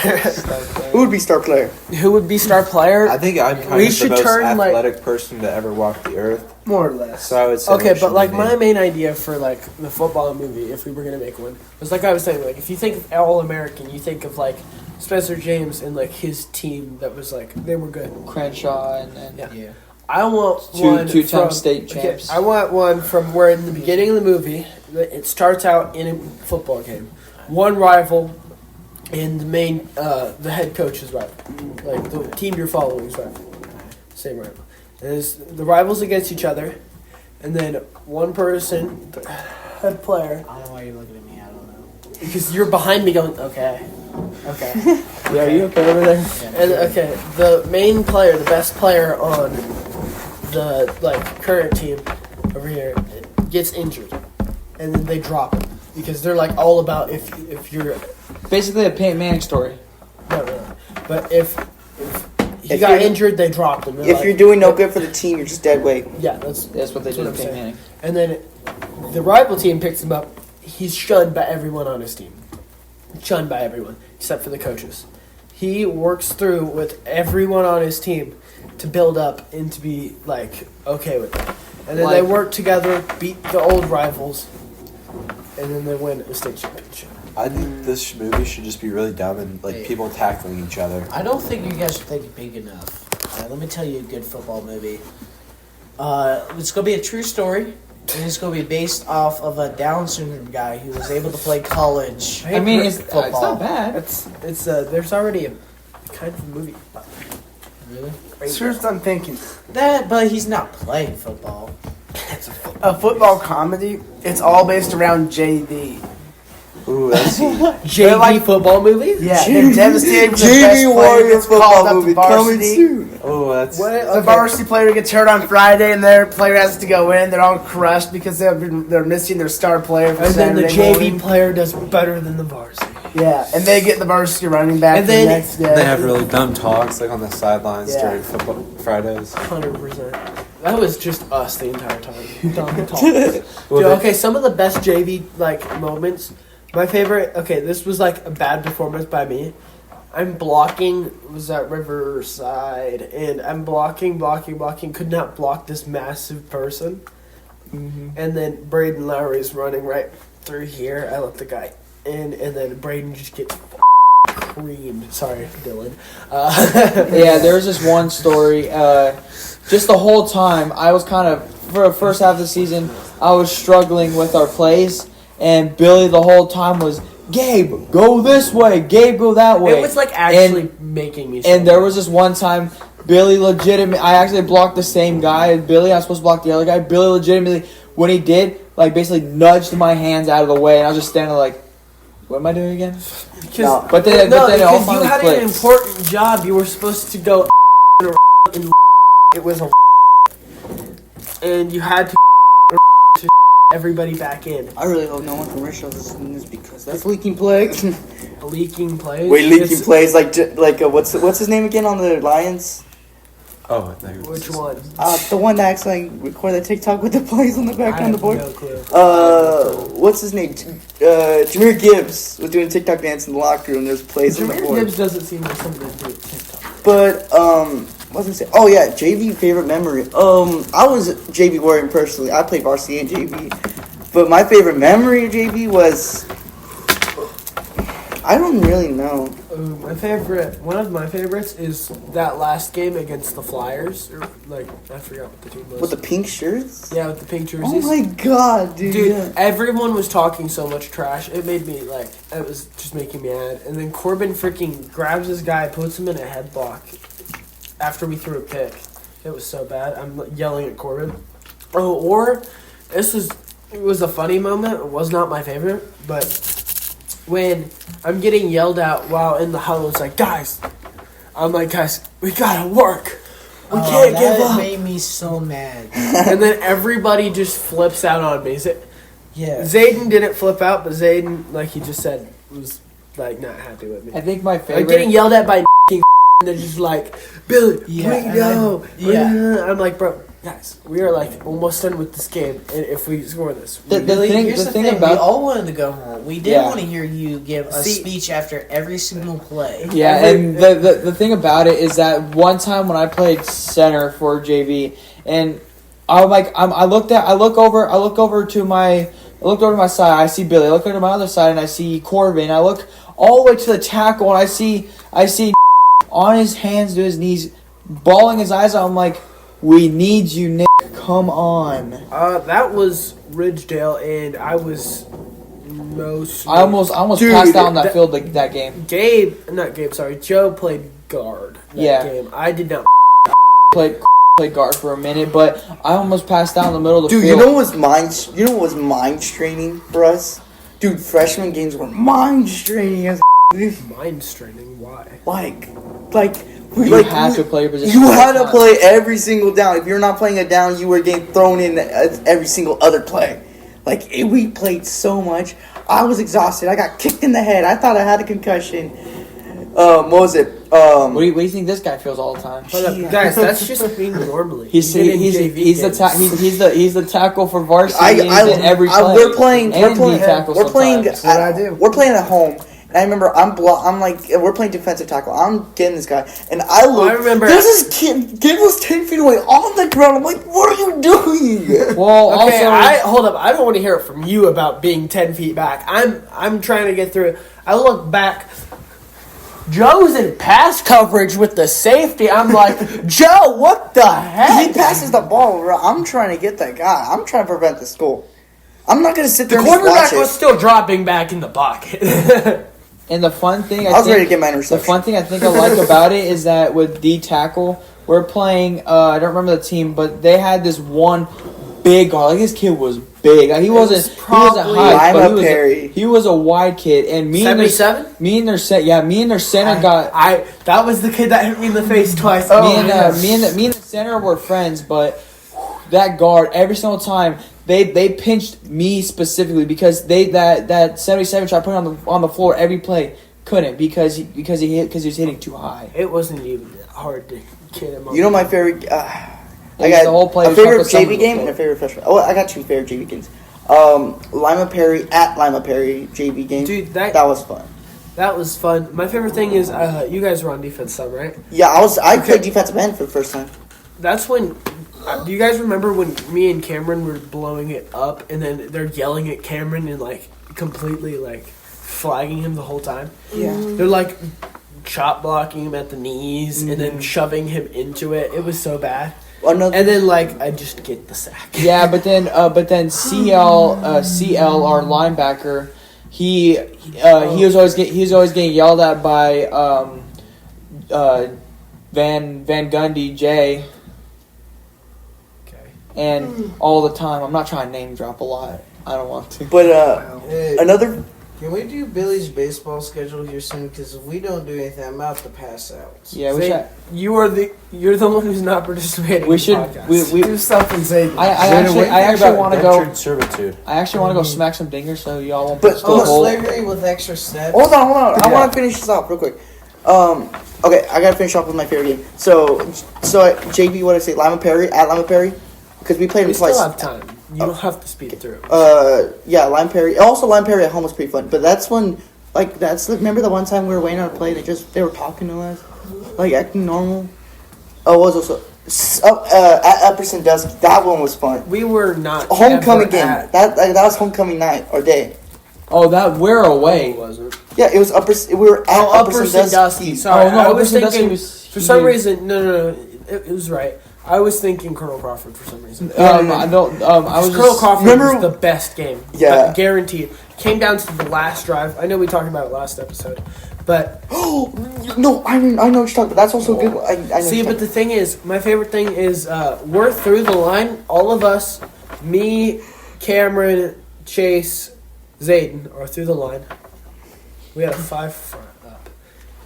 D: Who would be star player?
A: Who would be star player?
C: I think I'm kind
A: We
C: of the
A: should
C: most
A: turn, like-
C: athletic person to ever walk the earth.
B: more or less.
C: So I would say.
A: Okay,
C: it should
A: but like
C: be
A: my
C: me.
A: main idea for like the football movie, if we were gonna make one, was like I was saying, like if you think of All American, you think of like Spencer James and like his team that was like they were good.
F: Crenshaw and then
A: Yeah. I want
F: two-time
A: from,
F: state champs.
A: I want one from where in the beginning of the movie it starts out in a football game, one rival, and the main the head coach is rival, like the team you're following is rival, same rival. And there's the rivals against each other, and then one person, the head player,
E: I don't know why you're looking at me. I don't know.
A: because you're behind me going okay.
F: Yeah, are you okay over there?
A: And okay, the main player, the best player on the like current team over here, gets injured, and then they drop him because they're like all about if you're
F: Basically a Peyton Manning story.
A: no, but if he
D: If
A: got
D: you're-
A: injured, they dropped him. They're
D: If
A: like-
D: you're doing no good for the team, you're just dead weight.
A: yeah,
F: That's what they
A: That's
F: did
A: what
F: to
A: I'm
F: Peyton
A: saying.
F: Manning.
A: and then the rival team picks him up. He's shunned by everyone on his team, shunned by everyone except for the coaches. He works through with everyone on his team to build up and to be like okay with it. And then they
F: Like-
A: work together, beat the old rivals, and then they win a state championship.
C: I think this movie should just be really dumb and like people tackling each other.
E: I don't think you guys are thinking big enough. Let me tell you a good football movie. It's going to be a true story, and it's going to be based off of a Down syndrome guy who was able to play college.
F: I mean, it's
E: football.
F: not bad.
A: It's there's already a kind of a movie.
E: Really?
B: Here's what I'm thinking.
E: But he's not playing football.
B: A football comedy. It's all based around JV.
C: Ooh, that's
A: JV
B: like-
A: football movies?
B: Yeah, they're devastating for the best
D: JV
B: player
D: Warriors
B: gets called
D: football
B: up
D: movie
B: to
D: coming
B: varsity.
D: soon.
C: oh, that's
A: What?
B: The
A: Okay.
B: varsity player gets hurt on Friday, and their player has to go in. They're all crushed because they're missing their star player for
A: And then the
B: Saturday
A: JV
B: morning.
A: player does better than the varsity.
B: Yeah, and they get the varsity running back
A: And
B: the
A: then-
B: next day.
C: they have really dumb talks like on the sidelines
B: Yeah.
C: during football Fridays.
A: 100%. That was just us the entire time. Dumb talk.
C: Well,
A: Dude,
C: they-
A: okay, some of the best JV like moments. My favorite. Okay, this was like a bad performance by me. I'm blocking. Was at Riverside, and I'm blocking. Could not block this massive person. And then Braden Lowry's running right through here. I let the guy in, and then Braden just gets creamed. Sorry, Dylan.
F: Yeah, there was this one story. Just the whole time, I was kind of, for the first half of the season, I was struggling with our plays, and Billy the whole time was, Gabe, go this way, Gabe, go that way.
A: It was like actually making me.
F: And there was this one time, Billy I actually blocked the same guy as Billy. I was supposed to block the other guy. Billy legitimately, when he did, like basically nudged my hands out of the way, and I was just standing there like, what am I doing again?
A: Because
F: But then it all
A: because you
F: finally
A: had
F: clicked.
A: an important job. You were supposed to go and it was a and you had to everybody back in.
D: I really hope no one from Rachel is listening to this because that's leaking plays.
A: Leaking plays.
D: Wait, leaking plays like what's his name again on the Lions?
C: Oh, I think
A: Which one?
D: The one that actually recorded the TikTok with the plays on the back
A: I
D: on the
A: have
D: board.
A: no clue.
D: What's his name? Jameer Gibbs was doing TikTok dance in the locker room. There's plays on the
A: Jameer
D: board.
A: Gibbs doesn't seem like something to do with TikTok.
D: But what was I say? Oh yeah, JV favorite memory. I was a JV warrior personally. I played varsity and JV, but my favorite memory of JV was I don't really know.
A: One of my favorites is that last game against the Flyers. Or, like, I forgot what the team was.
D: With the pink shirts?
A: Yeah, with the pink jerseys.
D: Oh my god, dude.
A: Dude,
D: Yeah.
A: everyone was talking so much trash. It made me, like, it was just making me mad. And then Corbin freaking grabs this guy, puts him in a headlock after we threw a pick. It was so bad. I'm yelling at Corbin. Oh, or it was a funny moment. It was not my favorite, but when I'm getting yelled at while in the huddle, it's like, guys, we gotta work. We can't give up.
E: That made me so mad.
A: And then everybody just flips out on me.
E: Yeah.
A: Zaden didn't flip out, but Zaden, like he just said, was like not happy with me.
F: I think my favorite.
A: I'm getting yelled at by and they're just like, Billy,
E: Yeah,
A: bring it
E: and
A: down.
E: yeah.
A: I'm like, bro, guys, we are like almost done with this game, and if we score this,
E: Here's the thing
F: about
E: we all wanted to go home. We didn't
F: Yeah.
E: want to hear you give a speech after every single play.
F: Yeah, and the thing about it is that one time when I played center for JV, and I look over to my side. I see Billy. I look over to my other side, and I see Corbin. I look all the way to the tackle, and I see on his hands to his knees, bawling his eyes out. I'm like, we need you, Nick. Come on.
A: That was Ridgedale, and I was most.
F: I almost passed out on that field that game.
A: Joe played guard that game. I did not
F: Played guard for a minute, but I almost passed out in the middle of the
D: Dude,
F: field.
D: you know what was mind straining for us? Dude, freshman games were mind straining as
A: mind straining. Why?
F: You had to play your position.
D: You had to play every single down. If you're not playing a down, you were getting thrown in every single other play. We played so much. I was exhausted. I got kicked in the head. I thought I had a concussion. What was it?
F: What do you think this guy feels all the time?
A: Guys, that's just me normally.
F: He's the tackle for varsity in every play.
D: We're playing
F: tackle
D: we're playing at home. And I remember we're playing defensive tackle. I'm getting this guy, and I remember there's this kid. Gabe was 10 feet away on the ground. I'm like, what are you doing?
F: Well,
A: okay,
F: also,
A: hold up. I don't want to hear it from you about being 10 feet back. I'm trying to get through it. I look back. Joe's in pass coverage with the safety. I'm like, Joe, what the heck?
D: He passes the ball. Bro. I'm trying to get that guy. I'm trying to prevent the goal. I'm not going to sit there and just watch
A: quarterback
D: it.
A: was still dropping back in the pocket.
F: And the fun thing
D: I was ready to get my interception.
F: The fun thing I think I like about it is that with D tackle, we're playing. I don't remember the team, but they had this one big guy. Like this kid was big. Like, he wasn't high, but he was a wide kid. And me
A: 77?
F: Me and their center
A: that was the kid that hit me in the face twice.
F: Me and the center were friends, but that guard every single time. They pinched me specifically because that 77 tried putting on the floor every play, couldn't because he was hitting too high.
A: It wasn't even hard to kid him.
D: You know my favorite. I
F: got the whole play
D: a favorite JV game and a favorite freshman. Oh, I got two favorite JV games. Lima Perry JV game.
A: Dude,
D: that was fun.
A: That was fun. My favorite thing is you guys were on defense, some, right?
D: Yeah, I played defensive end for the first time.
A: That's when. Do you guys remember when me and Cameron were blowing it up, and then they're yelling at Cameron and completely flagging him the whole time?
D: Yeah.
A: They're chop blocking him at the knees and then shoving him into it. It was so bad. And then I just get the sack.
F: Yeah, but then CL our linebacker, he was always getting yelled at by Van Gundy Jay. And all the time, I'm not trying to name drop a lot. I don't want to.
D: But another
E: Can we do Billy's baseball schedule here soon? Because if we don't do anything, I'm about to pass out.
F: Yeah,
A: You're the one who's not participating.
F: we
A: in
F: should.
A: the podcast.
F: We
B: Do something, Zaden.
F: I
C: Zaden,
F: actually want to go.
C: indentured servitude.
F: I actually want to go smack some dingers, so y'all won't.
D: But-
F: still hold.
E: slavery with extra steps.
D: Hold on. I
F: Yeah.
D: want to finish this off real quick. Okay, I gotta finish off with my favorite game. So JB, what did I say? Lima Perry at Lima Perry, because we played
A: We
D: him twice.
A: still have time. You don't have to speed through.
D: Yeah, Lime Perry. Also, Lime Perry at home was pretty fun. But that's when, remember the one time we were waiting on a play? They were talking to us, like acting normal. Oh, it was also at Upper Sandusky. That one was fun.
A: We were not
D: Homecoming
A: ever
D: game.
A: at-
D: That was homecoming night or day.
F: Oh, that we're
A: No,
F: away.
A: it wasn't.
D: Yeah, it was We were at Upper Sandusky.
A: Sorry,
F: Oh, no,
A: I
F: Upper
A: was
F: Sandusky
A: thinking.
F: was
A: For some
F: huge.
A: reason, no. It was right. I was thinking Colonel Crawford for some reason.
F: I don't. I was
A: Colonel
F: just.
A: Crawford
D: remember-
A: was the best game.
D: Yeah.
A: Guaranteed. Came down to the last drive. I know we talked about it last episode, but
D: Oh no, I know what you're talking about. That's also good. I know
A: see,
D: what
A: but the thing is, my favorite thing is we're through the line. All of us, me, Cameron, Chase, Zaden, are through the line. We had a 5 front up.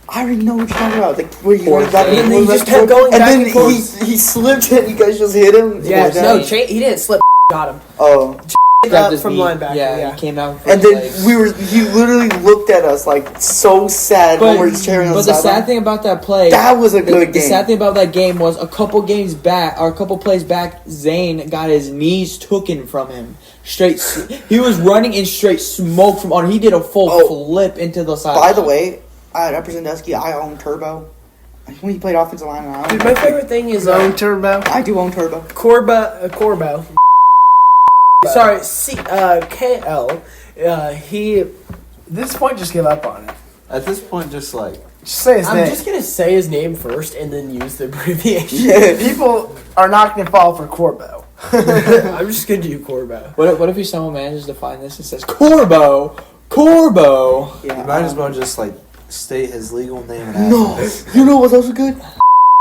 D: I already know what you're talking about. Like where you
F: Poor
D: went back
F: Zayn.
A: And then he just kept going
D: and
A: back
D: then
A: and forth.
D: he slipped and you guys just hit him.
A: Yeah,
D: Poor
A: no,
D: Zayn.
A: he didn't slip. Got him.
D: Oh.
F: Grabbed his
A: from
F: knee.
A: linebacker. Yeah.
F: He came out.
D: And then he literally looked at us like so sad when we were cheering on
F: But
D: the
F: the sad
D: sideline.
F: thing about that play,
D: That was a good
F: the
D: game.
F: sad thing about that game was a couple games back, or a couple plays back, Zane got his knees taken from him. He was running in straight smoke from on. He did a full flip into the side.
D: By the way, at Upper Sandusky, I own Turbo. When he played offensive line, I
A: Dude, my favorite thing is
B: Zone Turbo.
D: I do own Turbo.
A: Corbo. Sorry, KL. He.
B: At this point, just give up on it.
C: At this point, just like
B: Just say his
A: I'm
B: name.
A: just gonna say his name first and then use the abbreviation.
B: People are not going to fall for Corbo.
A: I'm just gonna do Corbo.
F: What if he somehow manages to find this and says Corbo?
D: Yeah,
C: you might as well just like state his legal name and
D: No,
C: address.
D: you know what's also good?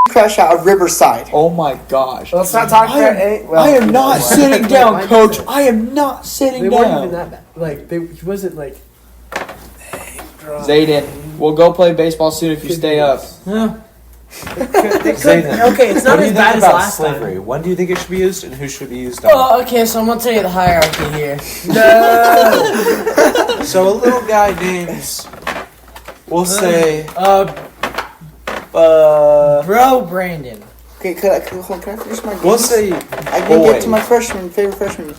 D: Crash out of Riverside.
F: Oh my gosh!
B: Let's not talk about it.
F: I am not sitting down,
A: Why
F: Coach.
A: is it-
F: I am not sitting
A: They
F: down.
A: weren't even that bad. Like he wasn't like.
F: Zayden, we'll go play baseball soon if you stay up.
C: Zaden,
A: Okay, it's not
C: what do
A: as
C: you
A: bad
C: think
A: as
C: about
A: last
C: slavery?
A: time.
C: When do you think it should be used, and who should be used on?
E: Oh, okay, so I'm gonna tell you the hierarchy here.
A: No.
C: So a little guy named, we'll say,
E: Bro, Brandon.
D: Okay, can I finish my game?
C: we'll say,
D: I didn't get to my favorite freshman.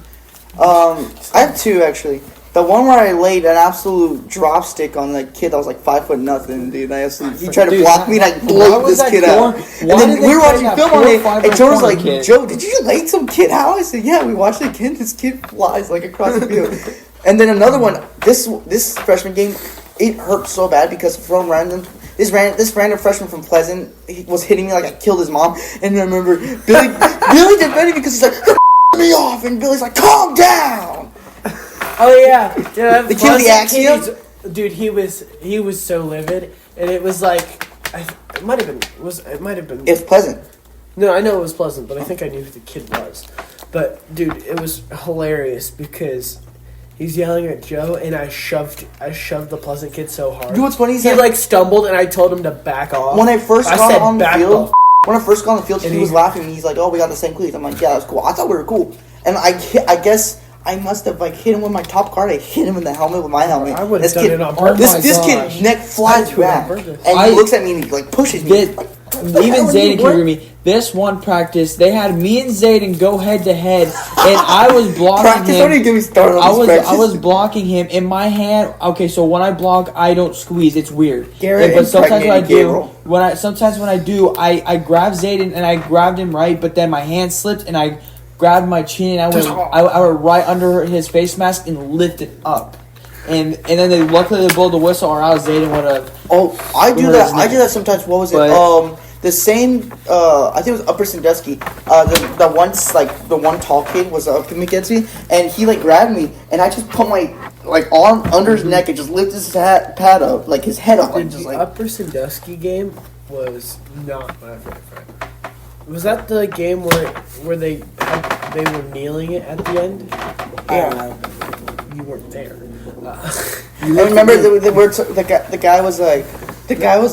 D: I have two actually. The one where I laid an absolute drop stick on the kid that was like 5 foot nothing, dude. He tried to
F: Dude,
D: block me and I
F: why
D: blowed
F: was
D: this
F: that
D: kid
F: corn-
D: out.
F: why
D: And then
F: did they
D: we were
F: play
D: watching
F: that
D: film on
F: poor
D: it,
F: five
D: and
F: by
D: Joe was
F: corner
D: like,
F: kid?
D: "Joe, did you lay some kid out?" I said, "Yeah, we watched the kid. This kid flies like across the field." And then another one. This freshman game, it hurt so bad because this random freshman from Pleasant he was hitting me like I killed his mom. And I remember Billy defended me because he's like, "You're me off," and Billy's like, "Calm down."
A: Oh yeah,
D: The kid with the axiom?
A: Dude, he was so livid, and it was like, it might have been.
D: It's Pleasant.
A: No, I know it was Pleasant, but I think I knew who the kid was. But dude, it was hilarious because he's yelling at Joe, and I shoved the Pleasant kid so hard.
D: You know what's funny?
A: He like stumbled, and I told him to back off.
D: When I first got
A: said,
D: on the
A: "Back
D: field,
A: And
D: he was laughing. He's like, "Oh, we got the same cleats." I'm like, "Yeah, that's cool." I thought we were cool, and I guess I must have like hit him with my top card. I hit him in the helmet with my helmet.
A: I would've
D: This
A: done
D: kid-
A: it on purpose.
D: This
F: Oh my
D: this
F: gosh.
D: kid neck flies
A: I'd do it on
D: back,
A: purpose.
D: and
F: I-
D: he looks at me and he like pushes me.
F: Did-
D: Like, what the
F: Even
D: hell are you
F: Zayden can
D: doing?
F: agree with me. This one practice, they had me and Zayden go head to head, and I was blocking
D: Practice. Don't even
F: him.
D: get me started on
F: I
D: this
F: was
D: practice.
F: blocking him in my hand. Okay, so when I block, I don't squeeze. It's weird.
D: Garrett
F: but sometimes when I
D: impregnated
F: do,
D: Gabriel.
F: I grab Zayden and I grabbed him right, but then my hand slipped and I grabbed my chin and I went right under his face mask and lifted up. And then luckily they blew the whistle, or else Zayden would have.
D: Oh, I do
F: Who
D: that.
F: has
D: I
F: name?
D: do that sometimes. What was it?
F: But-
D: The same. I think it was Upper Sandusky. The one tall kid was up against me, and he like grabbed me, and I just put my arm under his neck and just lifted his pad up, like his head up, and just
A: The
D: like.
A: Upper Sandusky game was not my favorite. Was that the game where they were kneeling it at the end?
D: Yeah.
A: You weren't there.
D: I remember the guy was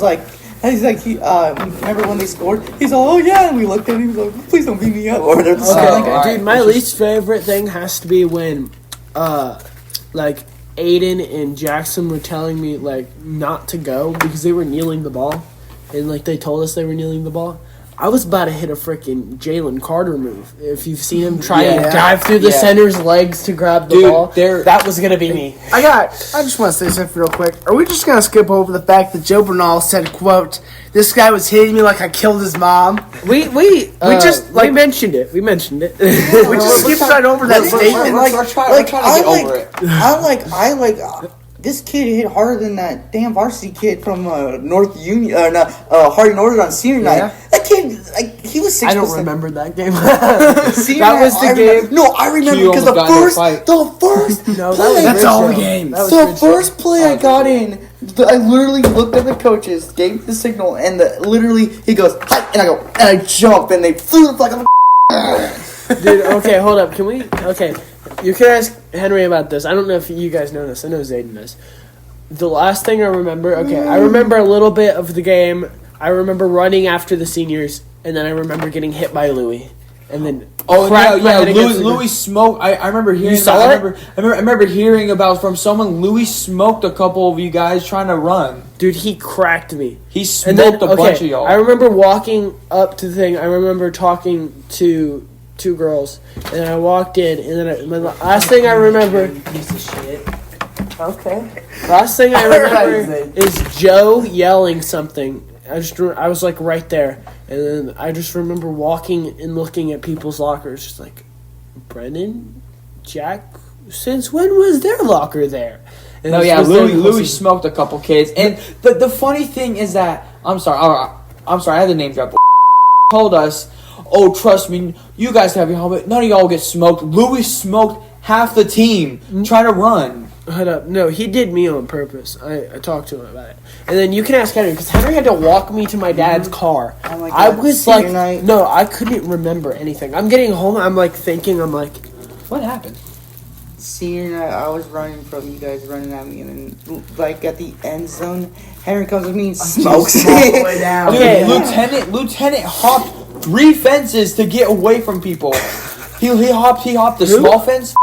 D: like, he's like, remember when they scored? He's like, oh yeah, and we looked at him, he was like, please don't beat me up. Or
A: Okay, dude, my least favorite thing has to be when, like, Aiden and Jackson were telling me, like, not to go because they were kneeling the ball. And, like, they told us they were kneeling the ball. I was about to hit a freaking Jalen Carter move. If you've seen him try and dive through the center's legs to grab the ball, that was going to be me.
B: I just want to say something real quick. Are we just going to skip over the fact that Joe Bernal said, quote, this guy was hitting me like I killed his mom?
A: We mentioned it. We mentioned it.
B: We just skipped right over that statement.
F: We're trying to get over it.
D: I like this kid hit harder than that damn varsity kid from North Union, Harding Northern on senior night. That kid, he was 6'.
A: I don't remember that game.
D: That was the game. No, I remember because the first play.
B: That's all the games.
D: The first play I got in, I literally looked at the coaches, gave the signal, and literally he goes, hi, and I go, and I jump, and they flew the flag on the
A: Dude, okay, hold up. Can we? Okay. You can ask Henry about this. I don't know if you guys know this. I know Zaden does. The last thing I remember, I remember a little bit of the game. I remember running after the seniors, and then I remember getting hit by Louis. And then
F: Louis smoked. I remember hearing.
A: You saw it?
F: I remember hearing about from someone. Louis smoked a couple of you guys trying to run.
A: Dude, he cracked me.
F: He smoked a bunch of y'all.
A: I remember walking up to the thing. I remember talking to two girls, and then I walked in, and then the last thing I remember.
E: Piece of shit.
A: Okay. Last thing I remember is Joe yelling something. I was like right there, and then I just remember walking and looking at people's lockers, just like, Brennan, Jack, since when was their locker there? And
F: Louis smoked a couple kids, and the funny thing is that I'm sorry, I had the name drop. Told us, oh, trust me, you guys have your helmet. None of y'all get smoked. Louis smoked half the team trying to run.
A: Hold up. No, he did me on purpose. I talked to him about it. And then you can ask Henry, because Henry had to walk me to my dad's car.
D: Oh my God.
A: I was
D: Senior
A: like,
D: night.
A: no, I couldn't remember anything. I'm getting home, I'm like thinking,
F: What happened?
D: Senior night, I was running from you guys running at me, and then like at the end zone, Henry comes with me and smokes
B: all the way down.
A: Okay.
F: Lieutenant hopped 3 fences to get away from people. He hopped the small fence.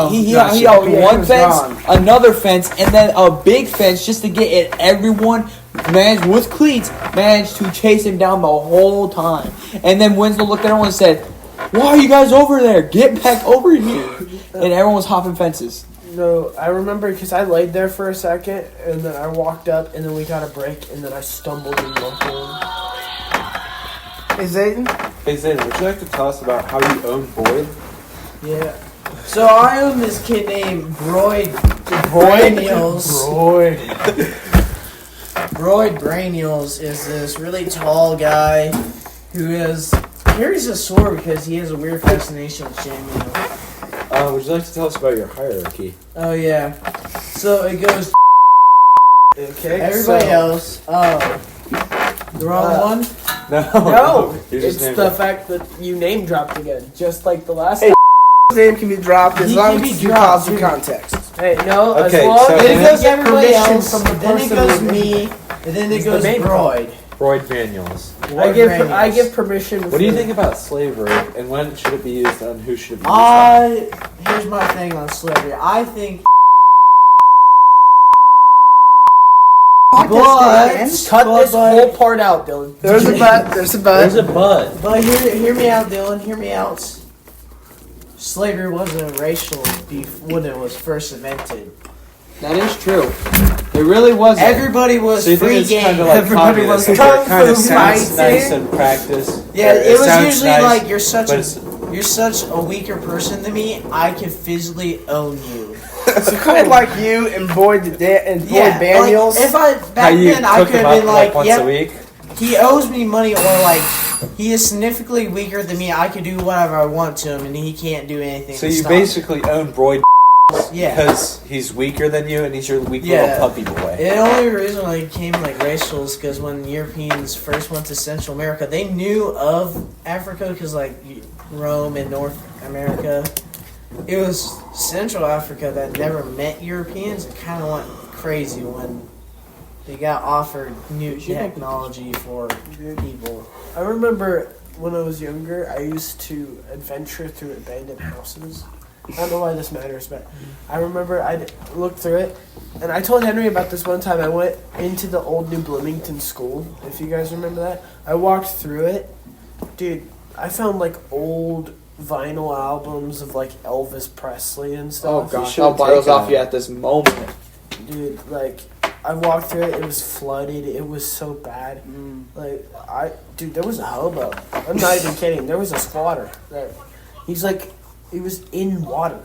F: He hopped one fence, another fence, and then a big fence just to get at everyone. Managed with cleats, managed to chase him down the whole time. And then Winslow looked at everyone and said, "Why are you guys over there? Get back over here!" And everyone was hopping fences.
A: No, I remember because I laid there for a second, and then I walked up, and then we got a break, and then I stumbled and bumped in.
B: Hey, Zaden,
C: would you like to tell us about how you own Boyd?
E: Yeah. So I own this kid named Broyd Braniels. Broyd Braniels is this really tall guy who carries a sword because he has a weird fascination with shaming.
C: Would you like to tell us about your hierarchy?
E: Oh yeah. So it goes.
A: Okay.
E: Everybody else. Oh. The wrong one?
A: No,
C: You just
A: it's
C: named
A: the
C: it.
A: fact that you name dropped again, just like the last
B: Hey. His name can be dropped as
E: He
B: long
E: can
B: as
E: be
B: you
E: dropped,
B: cause some
E: dude.
B: context.
A: Hey, no,
C: Okay,
A: as long
C: so-
A: as
E: Then
A: you
E: it goes
A: get
E: everybody
A: permission
E: else.
A: from the
E: Then it
A: person
E: goes
A: who-
E: me. And then it
A: He's the
E: goes
A: main
E: Broyd.
C: Broyd Manuals.
A: I give permission.
C: What do you think about slavery, and when should it be used, and who should it be used on?
E: Here's my thing on slavery. I think.
A: Cut this whole part out, Dylan.
B: There's a butt. There's a butt.
C: There's a bud.
E: But hear me out, Dylan. Hear me out. Slavery wasn't racial beef when it was first invented.
F: That is true. It really wasn't.
E: Everybody was
C: So you think
E: free
C: it's
E: game.
C: kind of like
E: Everybody was
C: communism,
E: kung
C: where it kind of
E: fu
C: sounds nice
E: fighting.
C: in practice.
E: Yeah,
C: or
E: it was
C: sounds
E: usually
C: nice,
E: like you're such a weaker person than me. I can physically own you.
B: So kind of like you and Boyd Boyd Daniels.
E: Like, if I
C: How
E: back
C: you
E: then I
C: cook
E: could
C: him
E: have
C: up
E: been
C: like
E: like,
C: once
E: yep,
C: a week?
E: he owes me money, or like he is significantly weaker than me. I could do whatever I want to him, and he can't do anything.
C: So
E: to
C: you
E: stop me.
C: basically own Broyd
E: Yeah.
C: because he's weaker than you, and he's your weak
E: Yeah.
C: little puppy boy.
E: The only reason why it became like racial is because when Europeans first went to Central America, they knew of Africa because like Rome and North America, it was Central Africa that never met Europeans. It kind of went crazy when they got offered new technology for people.
A: I remember when I was younger, I used to adventure through abandoned houses. I don't know why this matters, but I remember I'd look through it, and I told Henry about this one time. I went into the old New Bloomington school, if you guys remember that. I walked through it. Dude, I found like old vinyl albums of like Elvis Presley and
F: Oh
A: stuff.
F: gosh, I'll buy those off you at this moment.
A: Dude, like, I walked through it, it was flooded, it was so bad. Dude, there was a hobo. I'm not even kidding. There was a squatter. He was in water.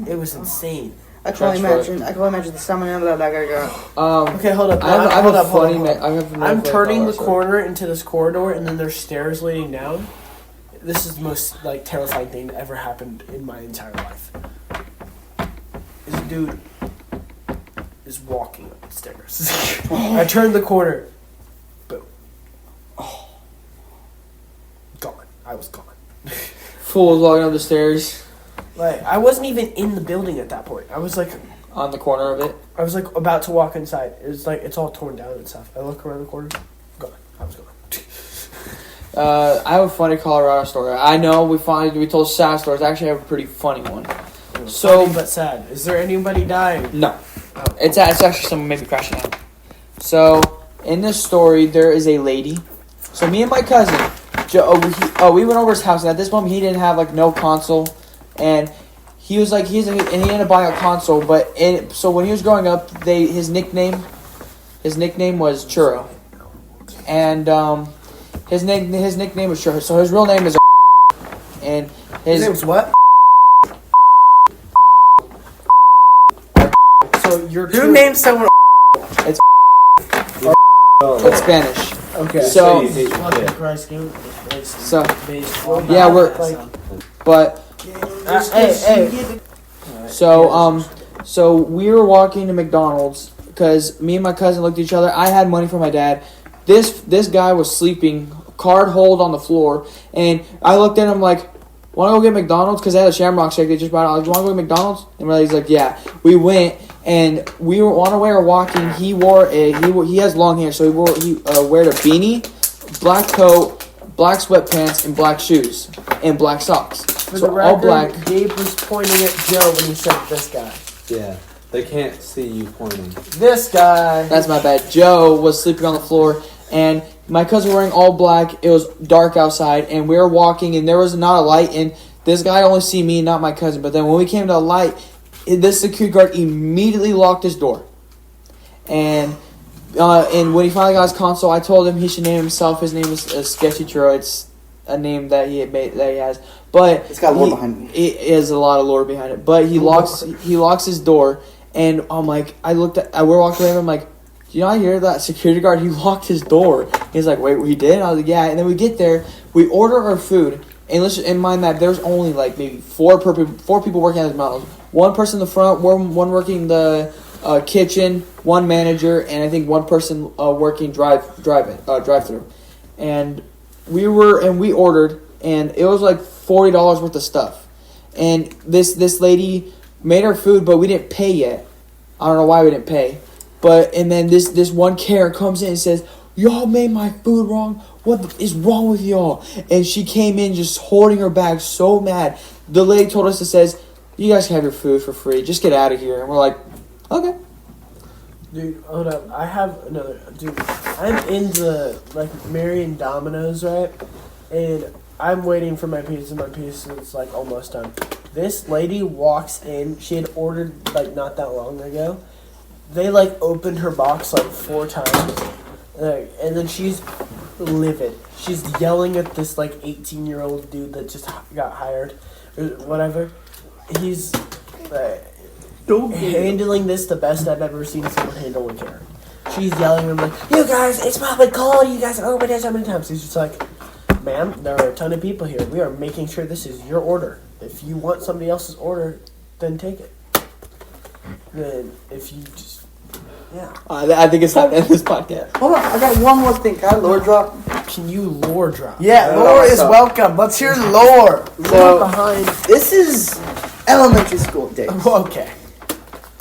A: It was insane.
D: I can imagine the salmonella that guy got.
A: Okay, hold up.
F: hold up.
A: I'm turning the corner into this corridor, and then there's stairs leading down. This is the most like terrifying thing that ever happened in my entire life. This dude is walking up the stairs. I turned the corner. Boom. Oh. Gone. I was gone.
F: Fool was walking up the stairs.
A: Like, I wasn't even in the building at that point. I was like
F: on the corner of it.
A: I was like about to walk inside. It was like it's all torn down and stuff. I look around the corner. Gone. I was gone.
F: I have a funny Colorado story. I know we told sad stories. I actually have a pretty funny one.
A: So, funny but sad. Is there anybody dying?
F: No. It's actually someone maybe crashing out. So, in this story, there is a lady. So, me and my cousin, Joe, we went over his house, and at this moment, he didn't have, like, no console, and he was, like, he ended up buying a console, so when he was growing up, his nickname was Churro, and, his nickname was Churro, so his real name is and
B: his name was what?
A: So,
B: who named someone
F: It's Spanish.
B: Okay.
F: So yeah, so we were walking to McDonald's because me and my cousin looked at each other. I had money from my dad. This guy was sleeping, card hold on the floor, and I looked at him like, "Want to go get McDonald's?" Because they had a Shamrock Shake they just brought out. Like, "You want to go get McDonald's?" And he's like, "Yeah." We went, and we were on our way walking. He has long hair, so he wore a beanie, black coat, black sweatpants, and black shoes, and black socks.
A: For the record, all black. Gabe was pointing at Joe when he said this guy.
C: Yeah, they can't see you pointing.
A: This guy.
F: That's my bad. Joe was sleeping on the floor, and my cousin was wearing all black. It was dark outside, and we were walking, and there was not a light, and this guy only see me, not my cousin. But then when we came to a light, this security guard immediately locked his door. And when he finally got his console, I told him he should name himself. His name is Sketchy Churro. It's a name that he has, but
D: it's got lore behind it.
F: It is a lot of lore behind it. But he locks his door, and I'm like, we're walking away, and I'm like, "Do you not hear that security guard? He locked his door." He's like, "Wait, we did?" I was like, "Yeah." And then we get there, we order our food, and let's just mind that there's only like maybe four people working at McDonald's. One person in the front, one working the kitchen, one manager, and I think one person working drive-through. And we ordered, and it was like $40 worth of stuff. And this lady made our food, but we didn't pay yet. I don't know why we didn't pay. And then this one Karen comes in and says, "Y'all made my food wrong. What is wrong with y'all?" And she came in just holding her bag, so mad. The lady told us, "You guys can have your food for free. Just get out of here." And we're like, "Okay."
A: Dude, hold up. I have another. Dude, I'm in the, Marion Domino's, right? And I'm waiting for my pizza. My pizza's, almost done. This lady walks in. She had ordered, not that long ago. They, opened her box, 4 times. And then she's livid. She's yelling at this, 18-year-old dude that just got hired. Or whatever. He's... handling this the best I've ever seen someone handle a Karen. She's yelling at him "You guys, it's probably cold. You guys opened it so many times." He's just like, "Ma'am, there are a ton of people here. We are making sure this is your order. If you want somebody else's order, then take it. Then if you just, yeah."
F: I think it's time to end this podcast.
D: Hold on, I got one more thing. Can I lore drop?
A: Can you lore drop?
B: Yeah, lore is welcome. Let's hear lore.
D: So
A: behind.
D: This is elementary school days.
B: Okay.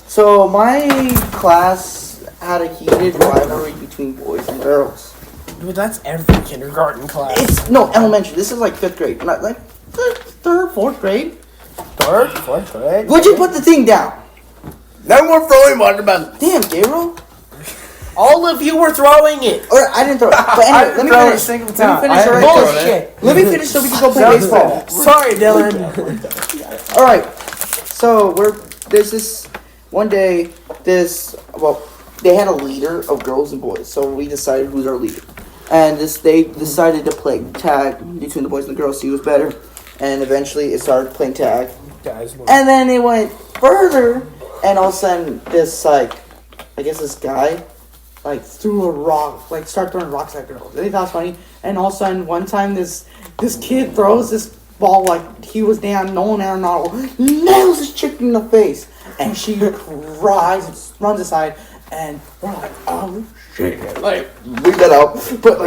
D: So my class had a heated rivalry between boys and girls.
A: Dude, that's every kindergarten class.
D: It's no elementary. This is like 5th grade, not like third, 4th grade.
A: Third, fourth grade.
D: Would you put the thing down?
B: No more throwing watermelon.
D: Damn, Gabriel.
A: All of you were throwing it.
D: Or I didn't throw it. But anyway, let me
B: throw it a
D: finish.
B: single
D: Let
B: time.
D: me finish. All right.
A: Bullshit.
D: Let me finish so we can go play baseball.
A: Sorry, Dylan.
D: All right. So there's this one day. They had a leader of girls and boys. So we decided who's our leader, and they decided to play tag between the boys and the girls. See who was better, and eventually it started playing tag. And then it went further, and all of a sudden this this guy threw a rock, started throwing rocks at girls. And he thought it was funny. And all of a sudden one time this kid throws this ball like he was down, Nolan Arenado, nails this chick in the face, and she cries, runs aside, and we're like, oh shit, we got out, but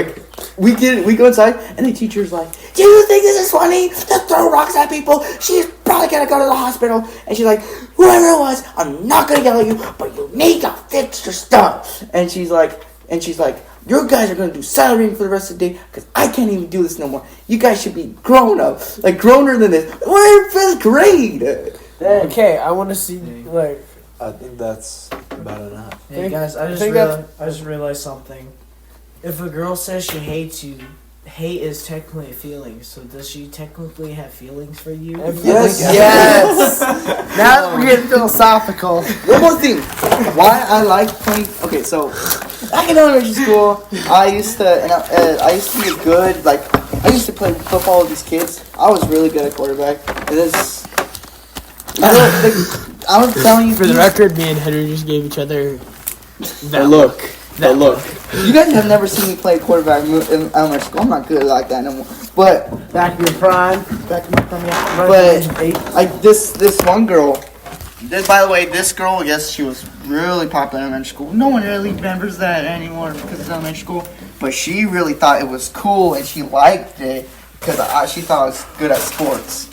D: we go inside, and the teacher's like, do you think this is funny to throw rocks at people? She's probably gonna go to the hospital. And she's like, whoever it was, I'm not gonna yell at you, but you need to fix your stuff. And she's like, you guys are gonna do salary for the rest of the day because I can't even do this no more. You guys should be grown up, growner than this. We're in 5th grade.
A: Okay, I want to see
C: I think that's about enough.
E: Hey guys, I just realized something. If a girl says she hates you, hate is technically a feeling. So does she technically have feelings for you?
B: Yes. Now we're getting philosophical.
D: One more thing. Why I like playing. Okay, so back in elementary school, I used to be a good I used to play football with these kids. I was really good at quarterback. And this, I was telling you.
A: For the record, me and Henry just gave each other
F: That look.
D: You guys have never seen me play quarterback in elementary school. I'm not good like that no more. But
B: Back in your prime. Back in my prime, yeah.
D: but this one girl. By the way, this girl, yes, she was really popular in elementary school. No one really remembers that anymore because it's elementary school. But she really thought it was cool and she liked it because she thought I was good at sports.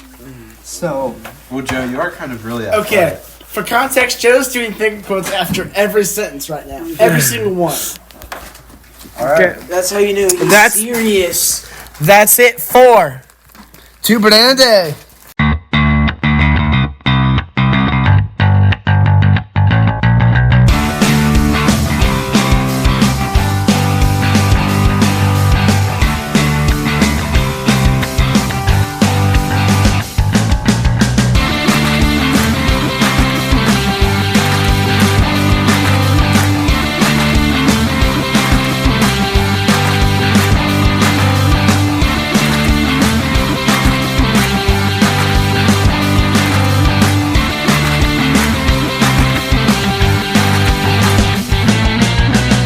D: So.
C: Well, Joe, you are kind of really
B: Okay. For context, Joe's doing finger quotes after every sentence right now. Every single one.
C: All right.
E: That's how you knew he's
A: That's-
E: serious.
A: That's it for
B: Two banana day.